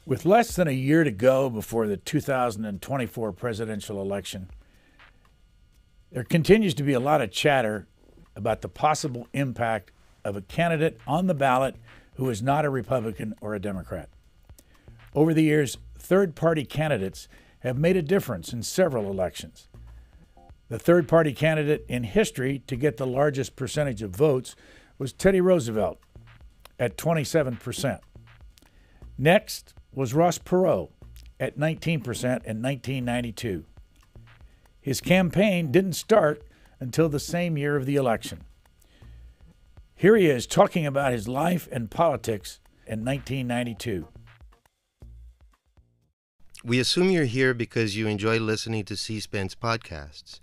With less than a year to go before the 2024 presidential election, there continues to be a lot of chatter about the possible impact of a candidate on the ballot who is not a Republican or a Democrat. Over the years, third-party candidates have made a difference in several elections. The third-party candidate in history to get the largest percentage of votes was Teddy Roosevelt at 27%. Next was Ross Perot at 19% in 1992. His campaign didn't start until the same year of the election. Here he is talking about his life and politics in 1992. We assume you're here because you enjoy listening to C-SPAN's podcasts.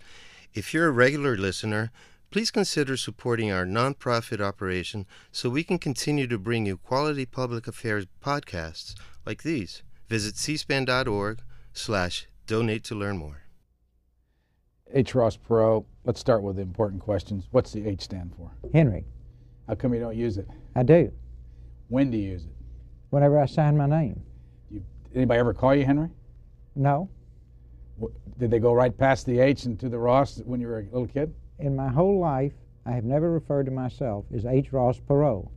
If you're a regular listener, please consider supporting our nonprofit operation so we can continue to bring you quality public affairs podcasts like these. Visit cspan.org/donate to learn more. H. Ross Perot, let's start with the important questions. What's the H stand for? Henry. How come you don't use it? I do. When do you use it? Whenever I sign my name. Anybody ever call you Henry? No. Did they go right past the H and to the Ross when you were a little kid? In my whole life, I have never referred to myself as H. Ross Perot.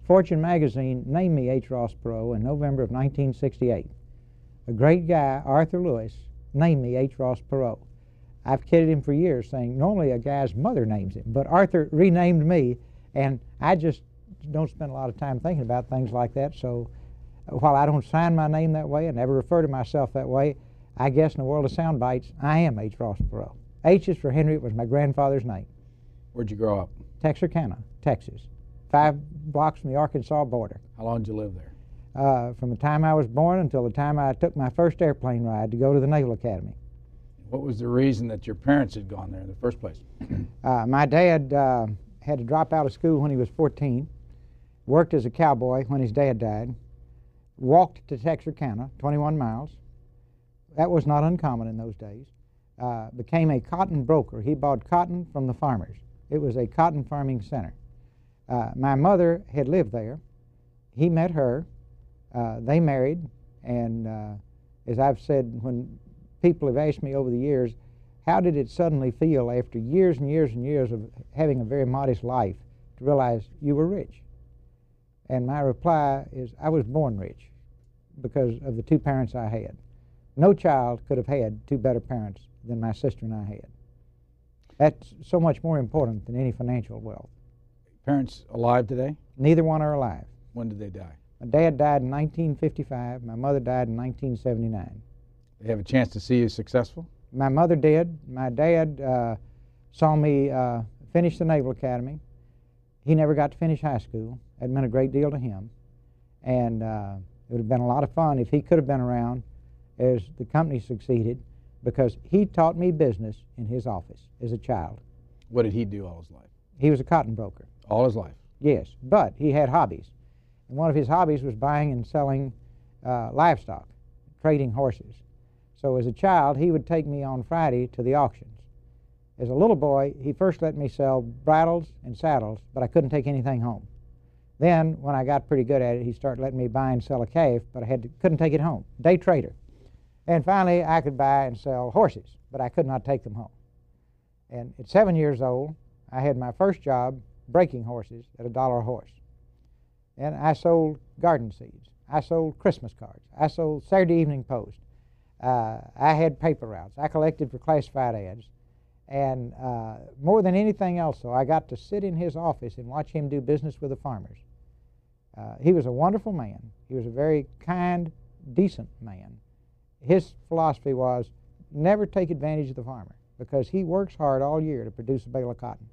Fortune magazine named me H. Ross Perot in November of 1968. A great guy, Arthur Lewis, named me H. Ross Perot. I've kidded him for years saying normally a guy's mother names him, but Arthur renamed me, and I just don't spend a lot of time thinking about things like that, so while I don't sign my name that way and never refer to myself that way, I guess in the world of sound bites, I am H. Ross Perot. H is for Henry. It was my grandfather's name. Where'd you grow up? Texarkana, Texas. 5 blocks from the Arkansas border. How long did you live there? From the time I was born until the time I took my first airplane ride to go to the Naval Academy. What was the reason that your parents had gone there in the first place? My dad had to drop out of school when he was 14, worked as a cowboy when his dad died, walked to Texarkana, 21 miles. That was not uncommon in those days. Became a cotton broker. He bought cotton from the farmers. It was a cotton farming center. My mother had lived there. He met her. They married, and as I've said, when people have asked me over the years, how did it suddenly feel after years and years and years of having a very modest life to realize you were rich? And my reply is, I was born rich because of the 2 parents I had. No child could have had 2 better parents than my sister and I had. That's so much more important than any financial wealth. Parents alive today? Neither one are alive. When did they die? My dad died in 1955. My mother died in 1979. They have a chance to see you successful? My mother did. My dad saw me finish the Naval Academy. He never got to finish high school. It meant a great deal to him. And it would have been a lot of fun if he could have been around as the company succeeded, because he taught me business in his office as a child. What did he do all his life? He was a cotton broker. All his life? Yes, but he had hobbies. And one of his hobbies was buying and selling livestock, trading horses. So as a child, he would take me on Friday to the auctions. As a little boy, he first let me sell bridles and saddles, but I couldn't take anything home. Then, when I got pretty good at it, he started letting me buy and sell a calf, but couldn't take it home. Day trader. And finally, I could buy and sell horses, but I could not take them home. And at 7 years old, I had my first job breaking horses at $1 a horse. And I sold garden seeds. I sold Christmas cards. I sold Saturday Evening Post. I had paper routes. I collected for classified ads. And more than anything else, though, I got to sit in his office and watch him do business with the farmers. He was a wonderful man. He was a very kind, decent man. His philosophy was never take advantage of the farmer, because he works hard all year to produce a bale of cotton.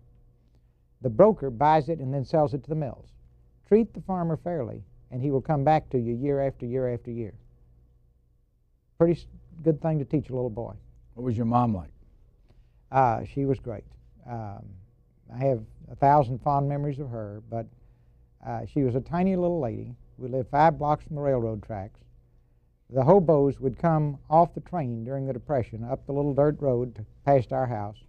The broker buys it and then sells it to the mills. Treat the farmer fairly, and he will come back to you year after year after year. Pretty good thing to teach a little boy. What was your mom like? She was great. I have 1,000 fond memories of her, but she was a tiny little lady. We lived 5 blocks from the railroad tracks. The hobos would come off the train during the Depression up the little dirt road past our house,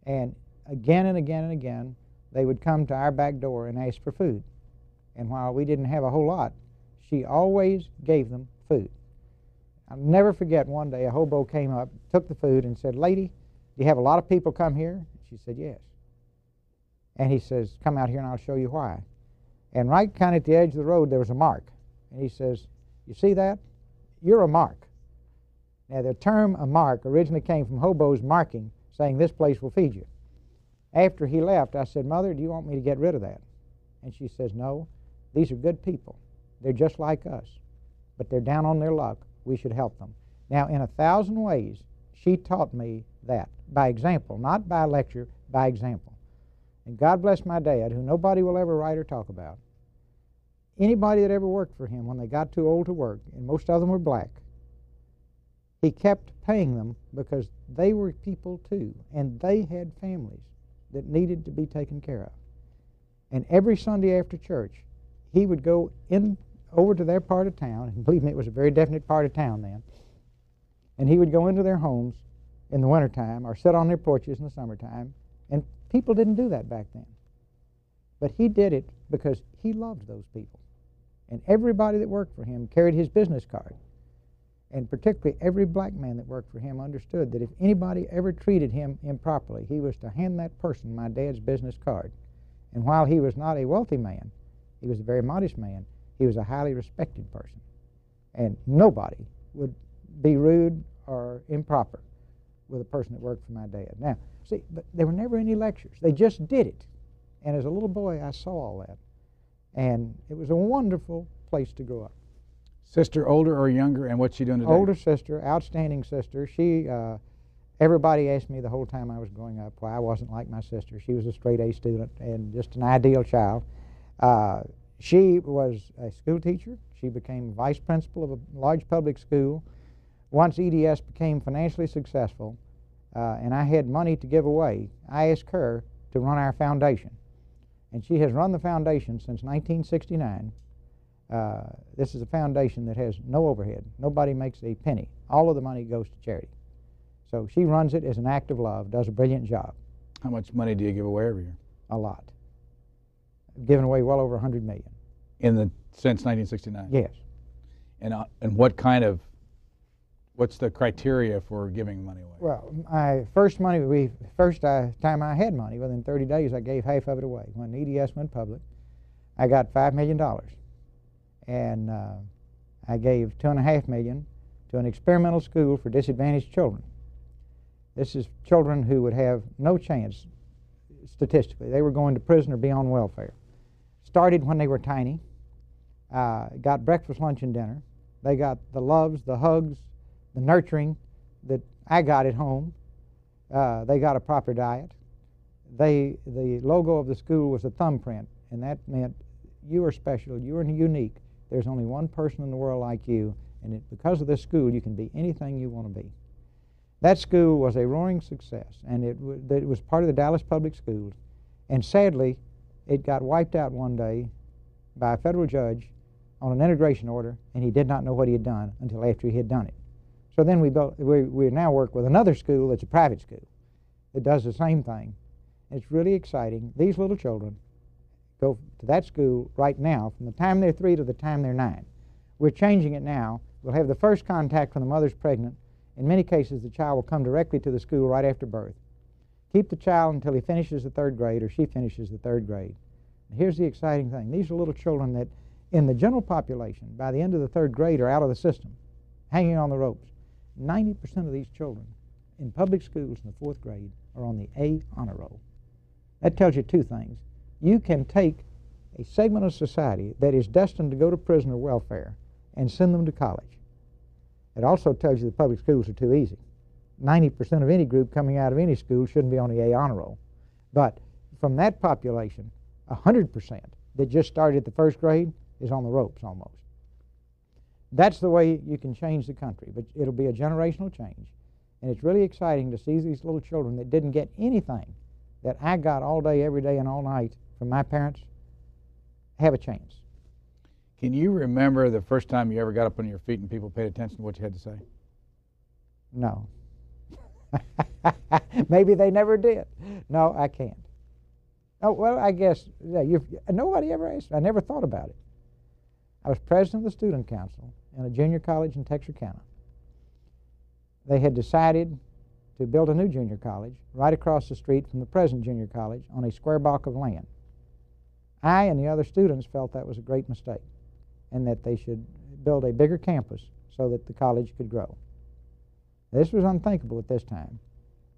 and again and again and again, they would come to our back door and ask for food. And while we didn't have a whole lot, she always gave them food. I'll never forget one day a hobo came up, took the food, and said, "Lady, do you have a lot of people come here?" She said, "Yes." And he says, "Come out here and I'll show you why." And right kind of at the edge of the road, there was a mark. And he says, "You see that? You're a mark." Now, the term "a mark" originally came from hobos marking, saying, "This place will feed you." After he left, I said, "Mother, do you want me to get rid of that?" And she says, "No, these are good people. They're just like us, but they're down on their luck. We should help them." Now, in 1,000 ways, she taught me that by example, not by lecture, by example. And God bless my dad, who nobody will ever write or talk about. Anybody that ever worked for him, when they got too old to work, and most of them were black, he kept paying them because they were people too, and they had families that needed to be taken care of. And every Sunday after church, he would go over to their part of town, and believe me, it was a very definite part of town then, and he would go into their homes in the wintertime or sit on their porches in the summertime, and people didn't do that back then. But he did it because he loved those people. And everybody that worked for him carried his business card. And particularly every black man that worked for him understood that if anybody ever treated him improperly, he was to hand that person my dad's business card. And while he was not a wealthy man, he was a very modest man, he was a highly respected person. And nobody would be rude or improper with a person that worked for my dad. Now, see, but there were never any lectures. They just did it. And as a little boy, I saw all that. And it was a wonderful place to grow up. Sister, older or younger, and what's she doing today? Older sister, outstanding sister. She, everybody asked me the whole time I was growing up why I wasn't like my sister. She was a straight A student and just an ideal child. She was a school teacher. She became vice principal of a large public school. Once EDS became financially successful, and I had money to give away, I asked her to run our foundation. And she has run the foundation since 1969. This is a foundation that has no overhead. Nobody makes a penny. All of the money goes to charity. So she runs it as an act of love, does a brilliant job. How much money do you give away every year? A lot. Given away well over $100 million. Since 1969? Yes. And what's the criteria for giving money away? Well, time I had money, within 30 days, I gave half of it away. When EDS went public, I got $5 million. And I gave $2.5 million to an experimental school for disadvantaged children. This is children who would have no chance, statistically. They were going to prison or be on welfare. Started when they were tiny, got breakfast, lunch, and dinner. They got the loves, the hugs, the nurturing that I got at home. They got a proper diet. The logo of the school was a thumbprint, and that meant you are special, you are unique. There's only one person in the world like you, and because of this school, you can be anything you want to be. That school was a roaring success, and it was part of the Dallas Public Schools. And sadly, it got wiped out one day by a federal judge on an integration order, and he did not know what he had done until after he had done it. So then we now work with another school that's a private school that does the same thing. It's really exciting. These little children go to that school right now from the time they're 3 to the time they're 9. We're changing it now. We'll have the first contact when the mother's pregnant. In many cases, the child will come directly to the school right after birth. Keep the child until he finishes the 3rd grade or she finishes the 3rd grade. And here's the exciting thing. These are little children that in the general population, by the end of the 3rd grade, are out of the system, hanging on the ropes. 90% of these children in public schools in the 4th grade are on the A honor roll. That tells you two things. You can take a segment of society that is destined to go to prison or welfare and send them to college. It also tells you the public schools are too easy. 90% of any group coming out of any school shouldn't be on the A honor roll. But from that population, 100% that just started at the 1st grade is on the ropes almost. That's the way you can change the country, but it'll be a generational change. And it's really exciting to see these little children that didn't get anything that I got all day, every day, and all night from my parents have a chance. Can you remember the first time you ever got up on your feet and people paid attention to what you had to say? No. Maybe they never did. No, I can't. Oh, well, I guess nobody ever asked. I never thought about it. I was president of the student council in a junior college in Texarkana. They had decided to build a new junior college right across the street from the present junior college on a square block of land. I and the other students felt that was a great mistake and that they should build a bigger campus so that the college could grow. This was unthinkable at this time,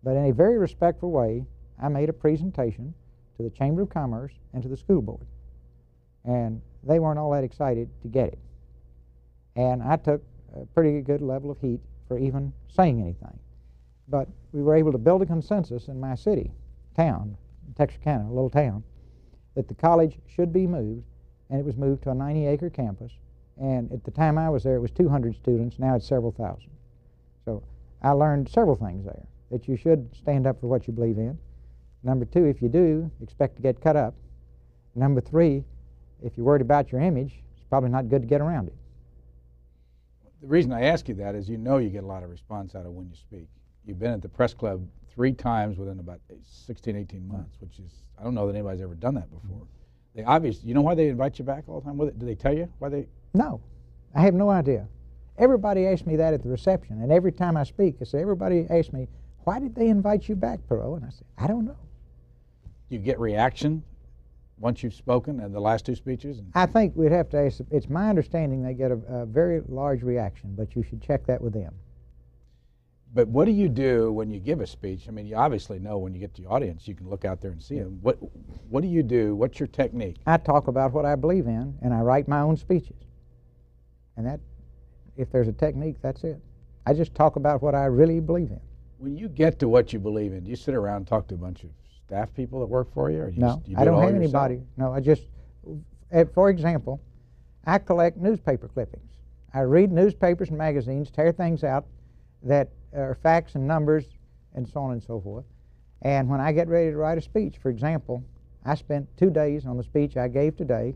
but in a very respectful way, I made a presentation to the Chamber of Commerce and to the school board, and they weren't all that excited to get it. And I took a pretty good level of heat for even saying anything. But we were able to build a consensus in my town, Texarkana, a little town, that the college should be moved, and it was moved to a 90-acre campus. And at the time I was there, it was 200 students. Now it's several thousand. So I learned several things there, that you should stand up for what you believe in. Number two, if you do, expect to get cut up. Number three, if you're worried about your image, it's probably not good to get around it. The reason I ask you that is you know you get a lot of response out of when you speak. You've been at the press club 3 times within about 16, 18 months, which is, I don't know that anybody's ever done that before. They obviously, you know why they invite you back all the time? Do they tell you why they? No, I have no idea. Everybody asks me that at the reception, and every time I speak, I say, everybody asks me, why did they invite you back, Perot? And I say, I don't know. You get reaction once you've spoken and the last 2 speeches? I think we'd have to ask, it's my understanding they get a very large reaction, but you should check that with them. But what do you do when you give a speech? I mean, you obviously know when you get to the audience, you can look out there and see them. What do you do? What's your technique? I talk about what I believe in, and I write my own speeches. And that, if there's a technique, that's it. I just talk about what I really believe in. When you get to what you believe in, do you sit around and talk to a bunch of staff people that work for you? Or No, you I don't have yourself? anybody. No, I just, for example, I collect newspaper clippings. I read newspapers and magazines, tear things out that are facts and numbers and so on and so forth. And when I get ready to write a speech, for example, I spent 2 days on the speech I gave today.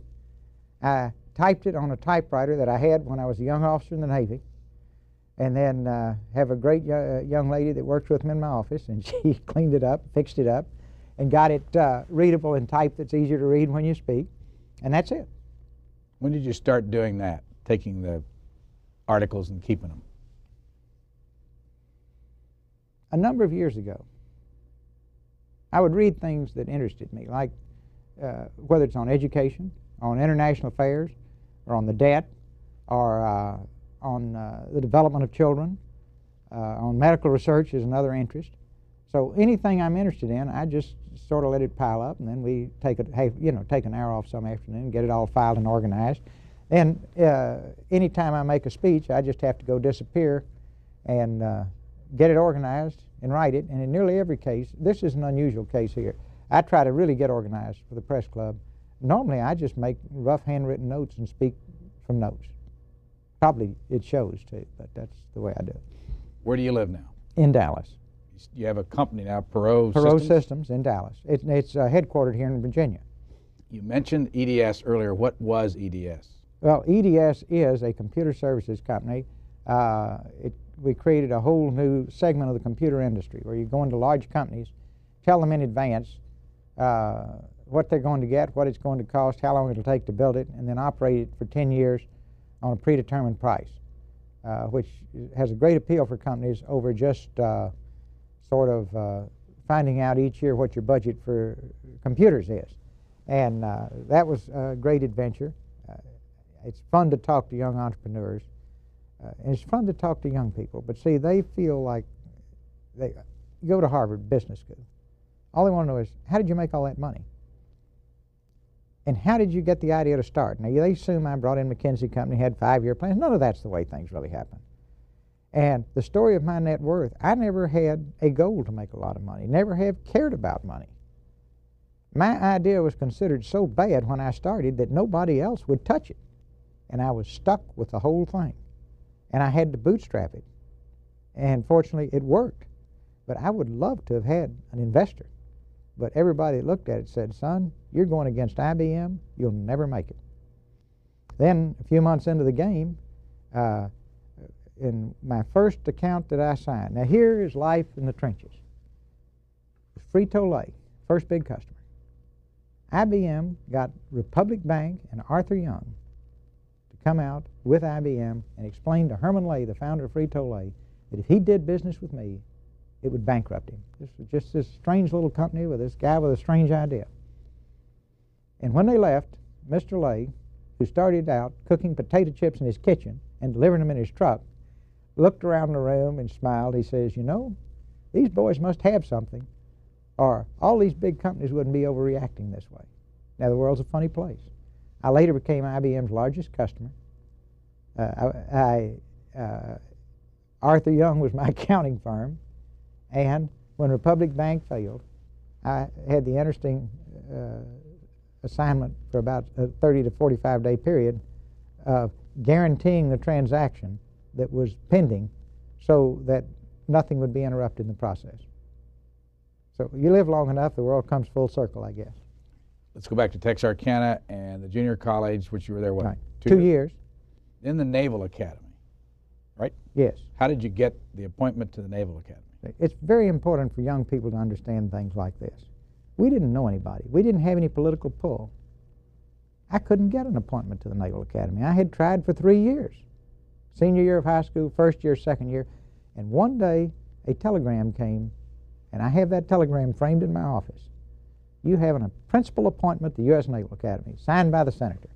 I typed it on a typewriter that I had when I was a young officer in the Navy, and then have a great young lady that works with me in my office, and she cleaned it up, fixed it up, and got it readable in type that's easier to read when you speak, and that's it. When did you start doing that, taking the articles and keeping them? A number of years ago. I would read things that interested me, like whether it's on education, on international affairs, or on the debt, or on the development of children, on medical research is another interest. So anything I'm interested in, I just sort of let it pile up, and then we take an hour off some afternoon, get it all filed and organized. And anytime I make a speech, I just have to go disappear and get it organized and write it. And in nearly every case, this is an unusual case here, I try to really get organized for the press club. Normally, I just make rough handwritten notes and speak from notes. Probably it shows too, but that's the way I do it. Where do you live now? In Dallas. You have a company now, Perot Systems in Dallas. It's headquartered here in Virginia. You mentioned EDS earlier. What was EDS? Well, EDS is a computer services company. We created a whole new segment of the computer industry where you go into large companies, tell them in advance what they're going to get, what it's going to cost, how long it'll take to build it, and then operate it for 10 years on a predetermined price, which has a great appeal for companies over just sort of finding out each year what your budget for computers is. And that was a great adventure. It's fun to talk to young entrepreneurs. And it's fun to talk to young people, but see, they feel like you go to Harvard Business School. All they want to know is, how did you make all that money? And how did you get the idea to start? Now, they assume I brought in McKinsey Company, had 5-year plans. None of that's the way things really happen. And the story of my net worth, I never had a goal to make a lot of money, never have cared about money. My idea was considered so bad when I started that nobody else would touch it. And I was stuck with the whole thing. And I had to bootstrap it. And fortunately, it worked. But I would love to have had an investor. But everybody that looked at it said, son, you're going against IBM, you'll never make it. Then, a few months into the game, in my first account that I signed, now here is life in the trenches. Frito-Lay, first big customer. IBM got Republic Bank and Arthur Young to come out with IBM and explain to Herman Lay, the founder of Frito-Lay, that if he did business with me, it would bankrupt him. This was just this strange little company with this guy with a strange idea. And when they left, Mr. Lay, who started out cooking potato chips in his kitchen and delivering them in his truck, looked around the room and smiled. He says, you know, these boys must have something, or all these big companies wouldn't be overreacting this way. Now, the world's a funny place. I later became IBM's largest customer. Arthur Young was my accounting firm, and when Republic Bank failed, I had the interesting assignment for about a 30 to 45-day period of guaranteeing the transaction that was pending so that nothing would be interrupted in the process. So you live long enough, the world comes full circle, I guess. Let's go back to Texarkana and the junior college, which you were there, what? Right. 2 years. In the Naval Academy, right? Yes. How did you get the appointment to the Naval Academy? It's very important for young people to understand things like this. We didn't know anybody. We didn't have any political pull. I couldn't get an appointment to the Naval Academy. I had tried for 3 years. Senior year of high school, first year, second year. And one day, a telegram came, and I have that telegram framed in my office. You have a principal appointment at the U.S. Naval Academy, signed by the senator.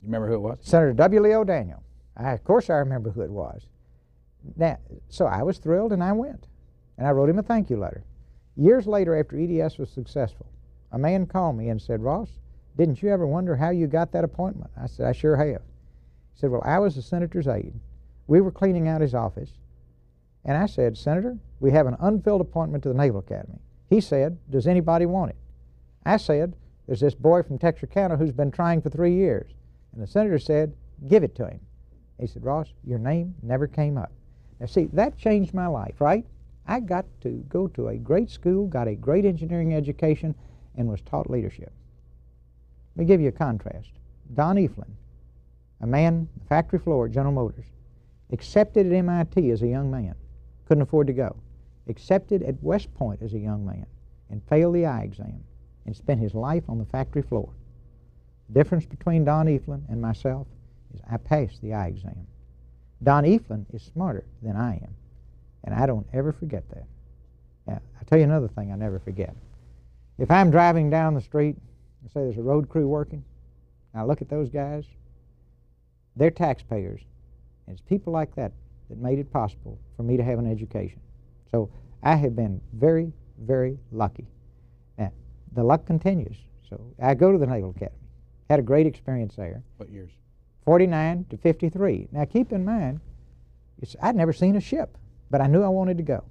You remember who it was? Senator W. Lee O'Daniel. Of course I remember who it was. Now, so I was thrilled, and I went. And I wrote him a thank you letter. Years later, after EDS was successful, a man called me and said, Ross, didn't you ever wonder how you got that appointment? I said, I sure have. He said, well, I was the senator's aide. We were cleaning out his office. And I said, Senator, we have an unfilled appointment to the Naval Academy. He said, does anybody want it? I said, there's this boy from Texarkana who's been trying for 3 years. And the senator said, give it to him. He said, Ross, your name never came up. Now, see, that changed my life, right? I got to go to a great school, got a great engineering education, and was taught leadership. Let me give you a contrast. Don Eflin, a man, factory floor at General Motors, accepted at MIT as a young man, couldn't afford to go, accepted at West Point as a young man, and failed the eye exam, and spent his life on the factory floor. The difference between Don Eflin and myself is I passed the eye exam. Don Eflin is smarter than I am, and I don't ever forget that. Now, I'll tell you another thing I never forget. If I'm driving down the street, and say there's a road crew working, and I look at those guys, they're taxpayers, and it's people like that that made it possible for me to have an education. So I have been very, very lucky. Now, the luck continues. So I go to the Naval Academy. Had a great experience there. What years? 49 to 53. Now, keep in mind, I'd never seen a ship, but I knew I wanted to go.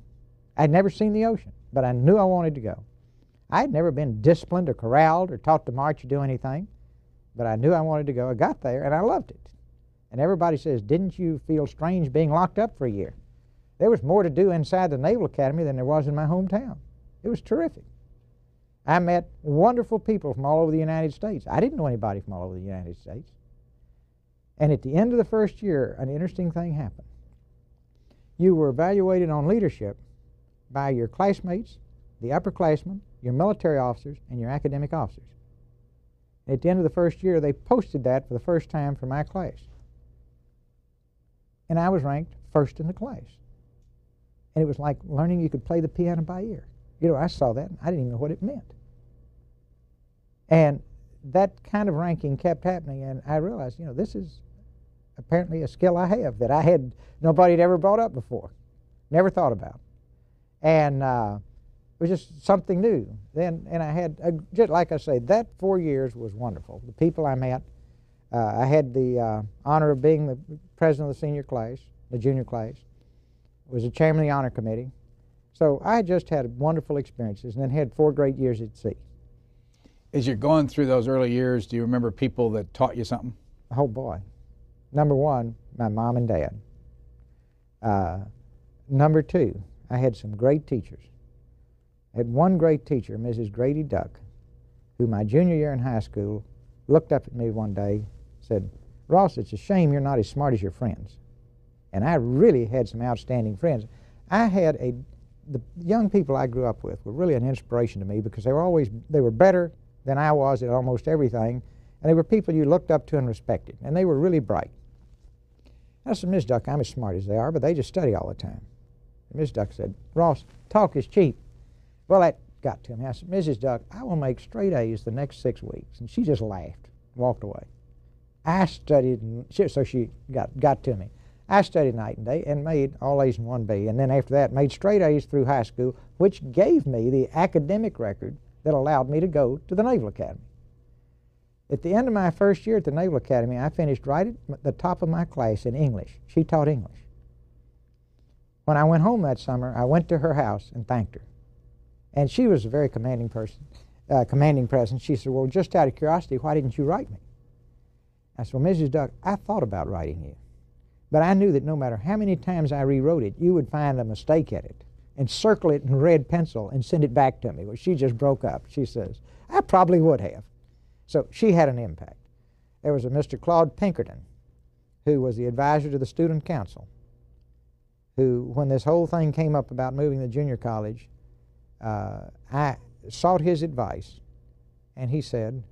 I'd never seen the ocean, but I knew I wanted to go. I'd never been disciplined or corralled or taught to march or do anything, but I knew I wanted to go. I got there, and I loved it. And everybody says, didn't you feel strange being locked up for a year? There was more to do inside the Naval Academy than there was in my hometown. It was terrific. I met wonderful people from all over the United States. I didn't know anybody from all over the United States. And at the end of the first year, an interesting thing happened. You were evaluated on leadership by your classmates, the upperclassmen, your military officers, and your academic officers. At the end of the first year, they posted that for the first time for my class. And I was ranked first in the class. And it was like learning you could play the piano by ear. You know, I saw that, and I didn't even know what it meant. And that kind of ranking kept happening, and I realized, you know, this is apparently a skill I have that nobody had ever brought up before, never thought about. And it was just something new. And I had, just like I say, that 4 years was wonderful. The people I met, I had the honor of being the president of the senior class, the junior class, was the chairman of the honor committee. So I just had wonderful experiences and then had 4 great years at sea. As you're going through those early years, do you remember people that taught you something? Oh, boy. Number one, my mom and dad. Number two, I had some great teachers. I had one great teacher, Mrs. Grady Duck, who my junior year in high school looked up at me one day and said, Ross, it's a shame you're not as smart as your friends. And I really had some outstanding friends. The young people I grew up with were really an inspiration to me because they were better than I was at almost everything, And they were people you looked up to and respected, and they were really bright. I said, Ms. Duck, I'm as smart as they are, but they just study all the time. And Ms. Duck said, Ross, talk is cheap. Well, that got to me. I said, Mrs. Duck, I will make straight A's the next 6 weeks. And she just laughed and walked away. I studied, so she got to me. I studied night and day and made all A's and 1B. And then after that, made straight A's through high school, which gave me the academic record that allowed me to go to the Naval Academy. At the end of my first year at the Naval Academy, I finished right at the top of my class in English. She taught English. When I went home that summer, I went to her house and thanked her. And she was a very commanding person, commanding presence. She said, well, just out of curiosity, why didn't you write me? I said, well, Mrs. Duck, I thought about writing you. But I knew that no matter how many times I rewrote it, you would find a mistake in it and circle it in red pencil and send it back to me. Well, she just broke up. She says, I probably would have. So she had an impact. There was a Mr. Claude Pinkerton, who was the advisor to the student council, who, when this whole thing came up about moving the junior college, I sought his advice, and he said,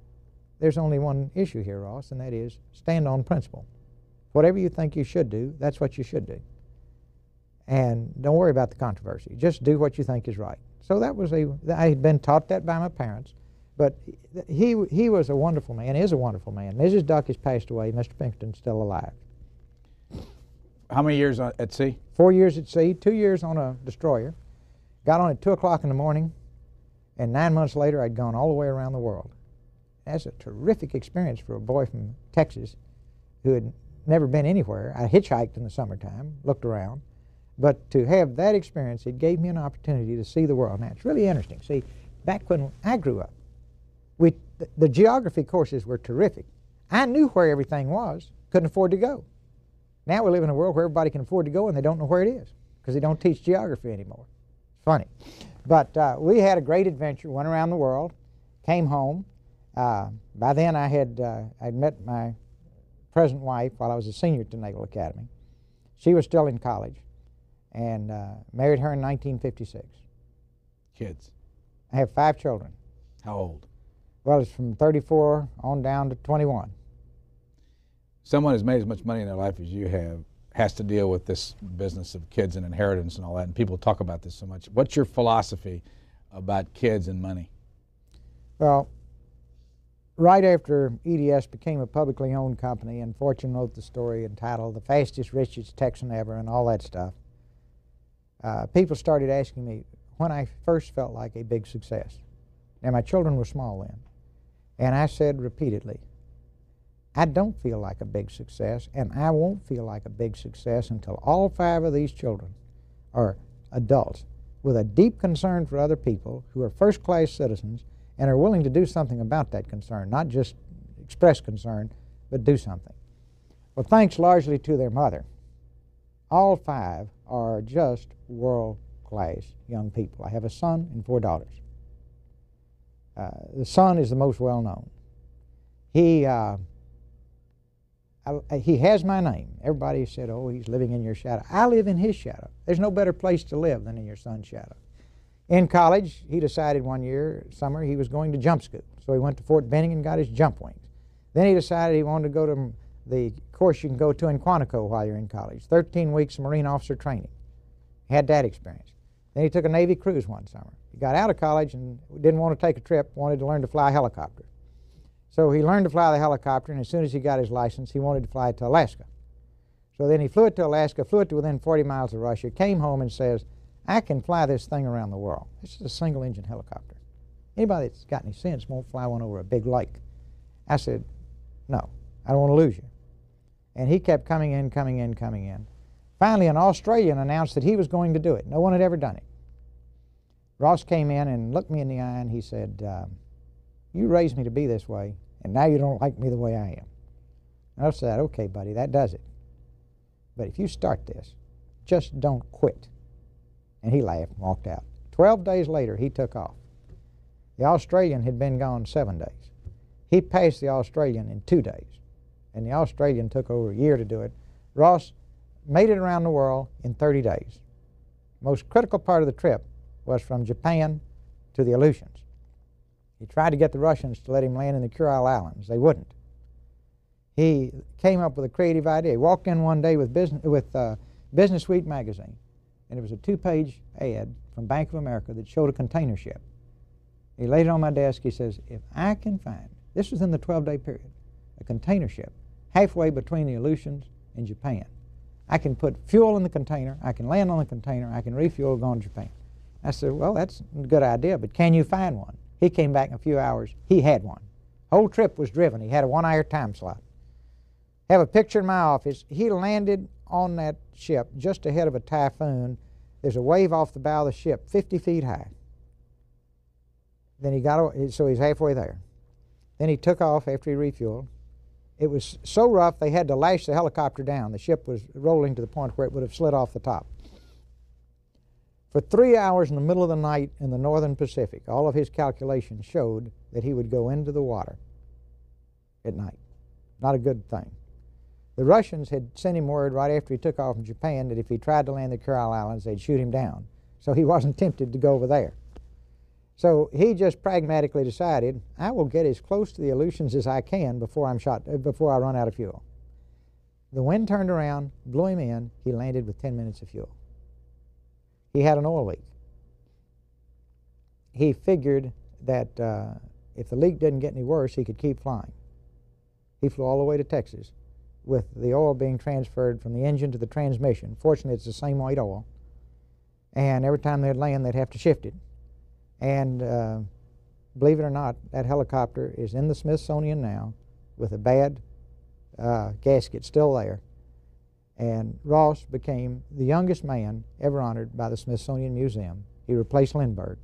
there's only one issue here, Ross, and that is stand on principle. Whatever you think you should do, that's what you should do. And don't worry about the controversy. Just do what you think is right. So that was I had been taught that by my parents, but he was a wonderful man, is a wonderful man. Mrs. Duck has passed away. Mr. Pinkerton's still alive. How many years at sea? 4 years at sea, 2 years on a destroyer. Got on at 2 o'clock in the morning, and 9 months later I'd gone all the way around the world. That's a terrific experience for a boy from Texas who had never been anywhere. I hitchhiked in the summertime, looked around, but to have that experience, it gave me an opportunity to see the world. Now, it's really interesting. See, back when I grew up, the geography courses were terrific. I knew where everything was, couldn't afford to go. Now we live in a world where everybody can afford to go and they don't know where it is because they don't teach geography anymore. It's funny. But we had a great adventure, went around the world, came home. By then I'd met my present wife while I was a senior at the Naval Academy. She was still in college, and married her in 1956. Kids? I have 5 children. How old? Well, it's from 34 on down to 21. Someone who's made as much money in their life as you have has to deal with this business of kids and inheritance and all that, and people talk about this so much. What's your philosophy about kids and money? Well, right after EDS became a publicly owned company and Fortune wrote the story entitled The Fastest, Richest Texan Ever and all that stuff, people started asking me when I first felt like a big success. Now, my children were small then, and I said repeatedly, I don't feel like a big success, and I won't feel like a big success until all 5 of these children are adults with a deep concern for other people who are first-class citizens and are willing to do something about that concern, not just express concern, but do something. Well, thanks largely to their mother, all 5 are just world-class young people. I have a son and 4 daughters. The son is the most well-known. He has my name. Everybody said, oh, he's living in your shadow. I live in his shadow. There's no better place to live than in your son's shadow. In college, he decided one year, summer, he was going to jump school. So he went to Fort Benning and got his jump wings. Then he decided he wanted to go to the course you can go to in Quantico while you're in college, 13 weeks of Marine officer training. He had that experience. Then he took a Navy cruise one summer. He got out of college and didn't want to take a trip, wanted to learn to fly a helicopter. So he learned to fly the helicopter, and as soon as he got his license, he wanted to fly it to Alaska. So then he flew it to Alaska, flew it to within 40 miles of Russia, came home and says, I can fly this thing around the world. This is a single-engine helicopter. Anybody that's got any sense won't fly one over a big lake. I said, no, I don't want to lose you. And he kept coming in, coming in, coming in. Finally, an Australian announced that he was going to do it. No one had ever done it. Ross came in and looked me in the eye, and he said, you raised me to be this way, and now you don't like me the way I am. And I said, okay, buddy, that does it. But if you start this, just don't quit. And he laughed and walked out. 12 days later, he took off. The Australian had been gone 7 days. He passed the Australian in 2 days, and the Australian took over a year to do it. Ross made it around the world in 30 days. Most critical part of the trip was from Japan to the Aleutians. He tried to get the Russians to let him land in the Kuril Islands. They wouldn't. He came up with a creative idea. He walked in one day with Business Week magazine, and it was a 2-page ad from Bank of America that showed a container ship. He laid it on my desk. He says, if I can find, this was in the 12-day period, a container ship halfway between the Aleutians and Japan, I can put fuel in the container, I can land on the container, I can refuel, go on to Japan. I said, well, that's a good idea, but can you find one? He came back in a few hours. He had one. Whole trip was driven. He had a 1-hour time slot. Have a picture in my office. He landed on that ship just ahead of a typhoon. There's a wave off the bow of the ship 50 feet high. Then he got, so he's halfway there. Then he took off after he refueled. It was so rough they had to lash the helicopter down. The ship was rolling to the point where it would have slid off the top. For 3 hours in the middle of the night in the northern Pacific, all of his calculations showed that he would go into the water at night. Not a good thing. The Russians had sent him word right after he took off from Japan that if he tried to land the Kuril Islands, they'd shoot him down. So he wasn't tempted to go over there. So he just pragmatically decided, I will get as close to the Aleutians as I can before I run out of fuel. The wind turned around, blew him in. He landed with 10 minutes of fuel. He had an oil leak. He figured that if the leak didn't get any worse, he could keep flying. He flew all the way to Texas with the oil being transferred from the engine to the transmission. Fortunately, it's the same white oil. And every time they'd land, they'd have to shift it. And believe it or not, that helicopter is in the Smithsonian now with a bad gasket still there. And Ross became the youngest man ever honored by the Smithsonian Museum. He replaced Lindbergh,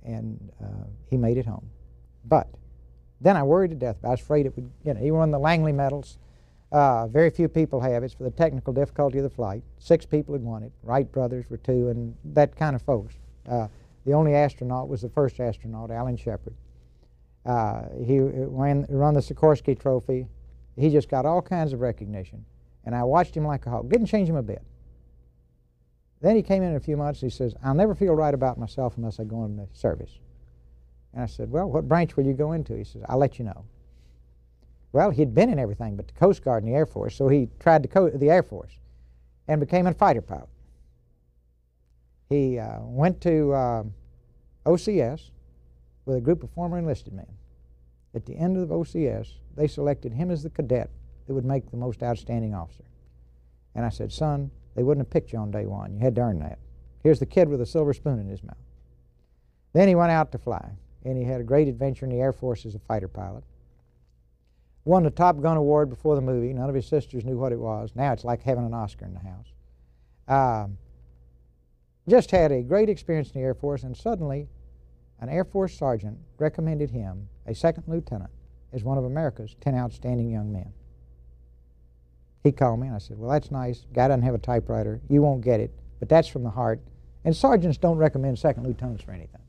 and he made it home. But then I worried to death. I was afraid it would, he won the Langley medals. Very few people have. It's for the technical difficulty of the flight. 6 people had won it. Wright brothers were 2, and that kind of folks. The only astronaut was the first astronaut, Alan Shepard. He won the Sikorsky Trophy. He just got all kinds of recognition, and I watched him like a hawk. Didn't change him a bit. Then he came in a few months and he says, I'll never feel right about myself unless I go in the service. And I said, well, what branch will you go into? He says, I'll let you know. Well, he'd been in everything but the Coast Guard and the Air Force, so he tried the Air Force and became a fighter pilot. He went to OCS with a group of former enlisted men. At the end of OCS, they selected him as the cadet that would make the most outstanding officer. And I said, son, they wouldn't have picked you on day one. You had to earn that. Here's the kid with a silver spoon in his mouth. Then he went out to fly, and he had a great adventure in the Air Force as a fighter pilot. Won the Top Gun award before the movie. None of his sisters knew what it was. Now it's like having an Oscar in the house. Just had a great experience in the Air Force, and suddenly an Air Force sergeant recommended him, a second lieutenant, as one of America's 10 outstanding young men. He called me, and I said, well, that's nice. Guy doesn't have a typewriter. You won't get it, but that's from the heart. And sergeants don't recommend second lieutenants for anything.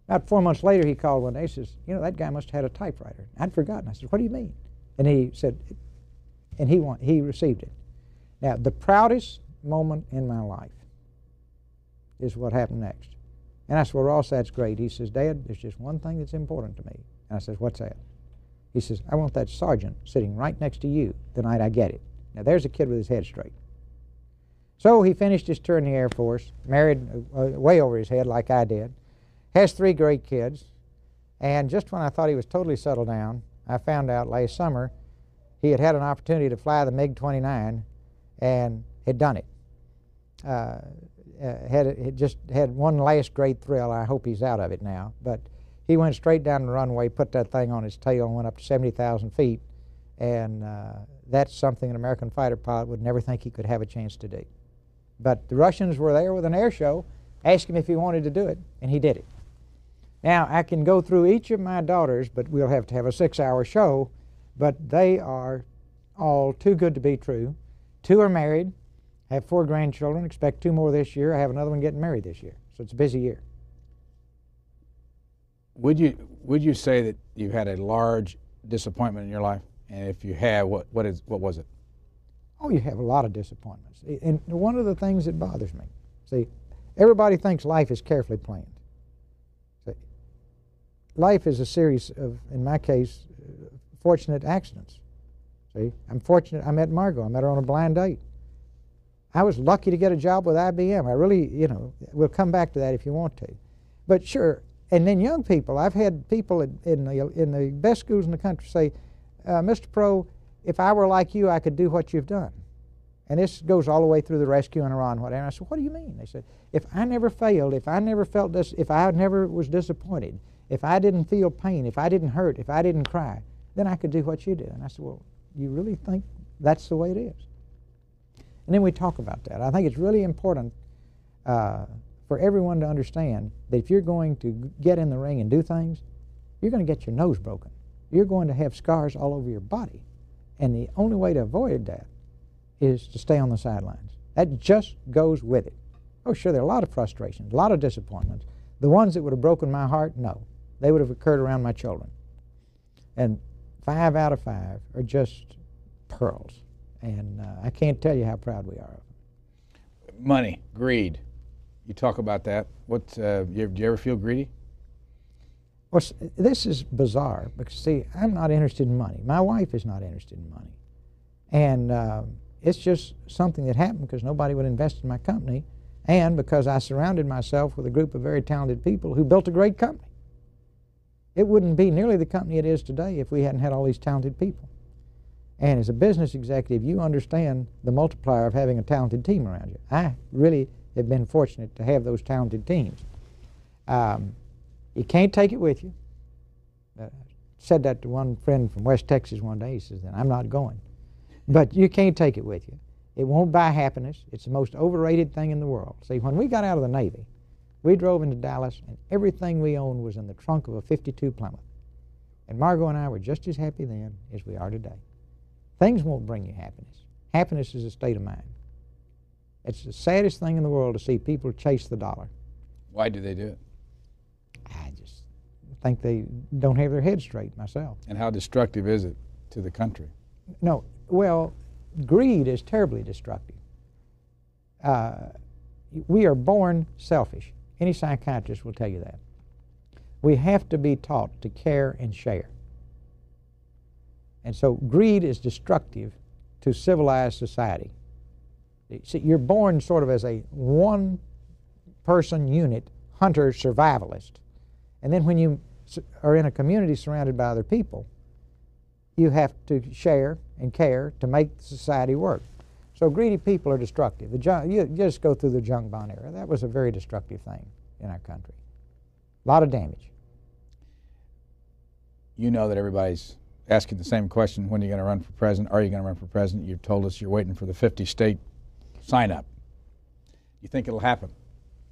About 4 months later, he called one day. He says, that guy must have had a typewriter. I'd forgotten. I said, what do you mean? And he said, and he received it. Now, the proudest moment in my life is what happened next. And I said, well, Ross, that's great. He says, Dad, there's just one thing that's important to me. And I said, what's that? He says, I want that sergeant sitting right next to you the night I get it. Now, there's a kid with his head straight. So he finished his tour in the Air Force, married way over his head like I did, has 3 great kids, and just when I thought he was totally settled down, I found out last summer he had an opportunity to fly the MiG-29 and had done it. Had just had one last great thrill. I hope he's out of it now, but he went straight down the runway, put that thing on his tail, and went up to 70,000 feet, and that's something an American fighter pilot would never think he could have a chance to do. But the Russians were there with an air show, asked him if he wanted to do it, and he did it. Now, I can go through each of my daughters, but we'll have to have a 6-hour show, but they are all too good to be true. 2 are married, have 4 grandchildren, expect 2 more this year. I have another one getting married this year, so it's a busy year. Would you say that you've had a large disappointment in your life? And if you have, what was it? Oh, you have a lot of disappointments. And one of the things that bothers me, see, everybody thinks life is carefully planned. See, life is a series of, in my case, fortunate accidents. See, I'm fortunate I met Margot. I met her on a blind date. I was lucky to get a job with IBM. I really, we'll come back to that if you want to. But sure, and then young people, I've had people in the best schools in the country say, Mr. Perot, if I were like you, I could do what you've done. And this goes all the way through the rescue and Iran, whatever. And I said, what do you mean? They said, if I never failed, if I never felt this, if I never was disappointed, if I didn't feel pain, if I didn't hurt, if I didn't cry, then I could do what you do. And I said, well, you really think that's the way it is? And then we talk about that. I think it's really important for everyone to understand that if you're going to get in the ring and do things, you're going to get your nose broken. You're going to have scars all over your body. And the only way to avoid that is to stay on the sidelines. That just goes with it. Oh, sure, there are a lot of frustrations, a lot of disappointments. The ones that would have broken my heart, no. They would have occurred around my children. And 5 out of 5 are just pearls. And I can't tell you how proud we are of them. Money, greed. You talk about that. Do you ever feel greedy? Well, this is bizarre because, see, I'm not interested in money. My wife is not interested in money. And it's just something that happened because nobody would invest in my company and because I surrounded myself with a group of very talented people who built a great company. It wouldn't be nearly the company it is today if we hadn't had all these talented people. And as a business executive, you understand the multiplier of having a talented team around you. I really have been fortunate to have those talented teams. You can't take it with you. Said that to one friend from West Texas one day. He says, then I'm not going. But you can't take it with you. It won't buy happiness. It's the most overrated thing in the world. See, when we got out of the Navy, we drove into Dallas, and everything we owned was in the trunk of a 52 Plymouth. And Margot and I were just as happy then as we are today. Things won't bring you happiness. Happiness is a state of mind. It's the saddest thing in the world to see people chase the dollar. Why do they do it? I just think they don't have their head straight myself. And how destructive is it to the country? No, well, greed is terribly destructive. We are born selfish. Any psychiatrist will tell you that. We have to be taught to care and share. And so greed is destructive to civilized society. See, you're born sort of as a one-person unit, hunter, survivalist. And then when you are in a community surrounded by other people, you have to share and care to make society work. So greedy people are destructive. You just go through the junk bond era. That was a very destructive thing in our country. A lot of damage. You know that everybody's asking the same question, when are you going to run for president? Are you going to run for president? You've told us you're waiting for the 50-state sign-up. You think it'll happen?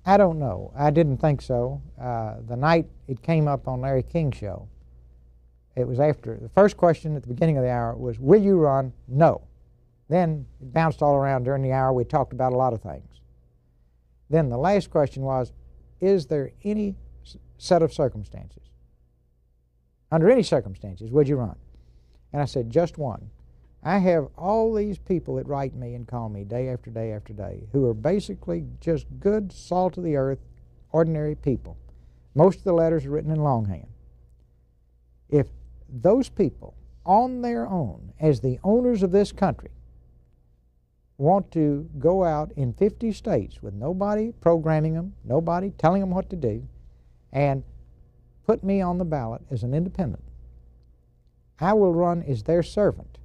I don't know. I didn't think so. The night it came up on Larry King's show, it was after. The first question at the beginning of the hour was, will you run? No. Then it bounced all around during the hour. We talked about a lot of things. Then the last question was, is there any set of circumstances? Under any circumstances, would you run? And I said, just one. I have all these people that write me and call me day after day after day who are basically just good, salt-of-the-earth, ordinary people. Most of the letters are written in longhand. If those people, on their own, as the owners of this country, want to go out in 50 states with nobody programming them, nobody telling them what to do, and put me on the ballot as an independent, I will run as their servant.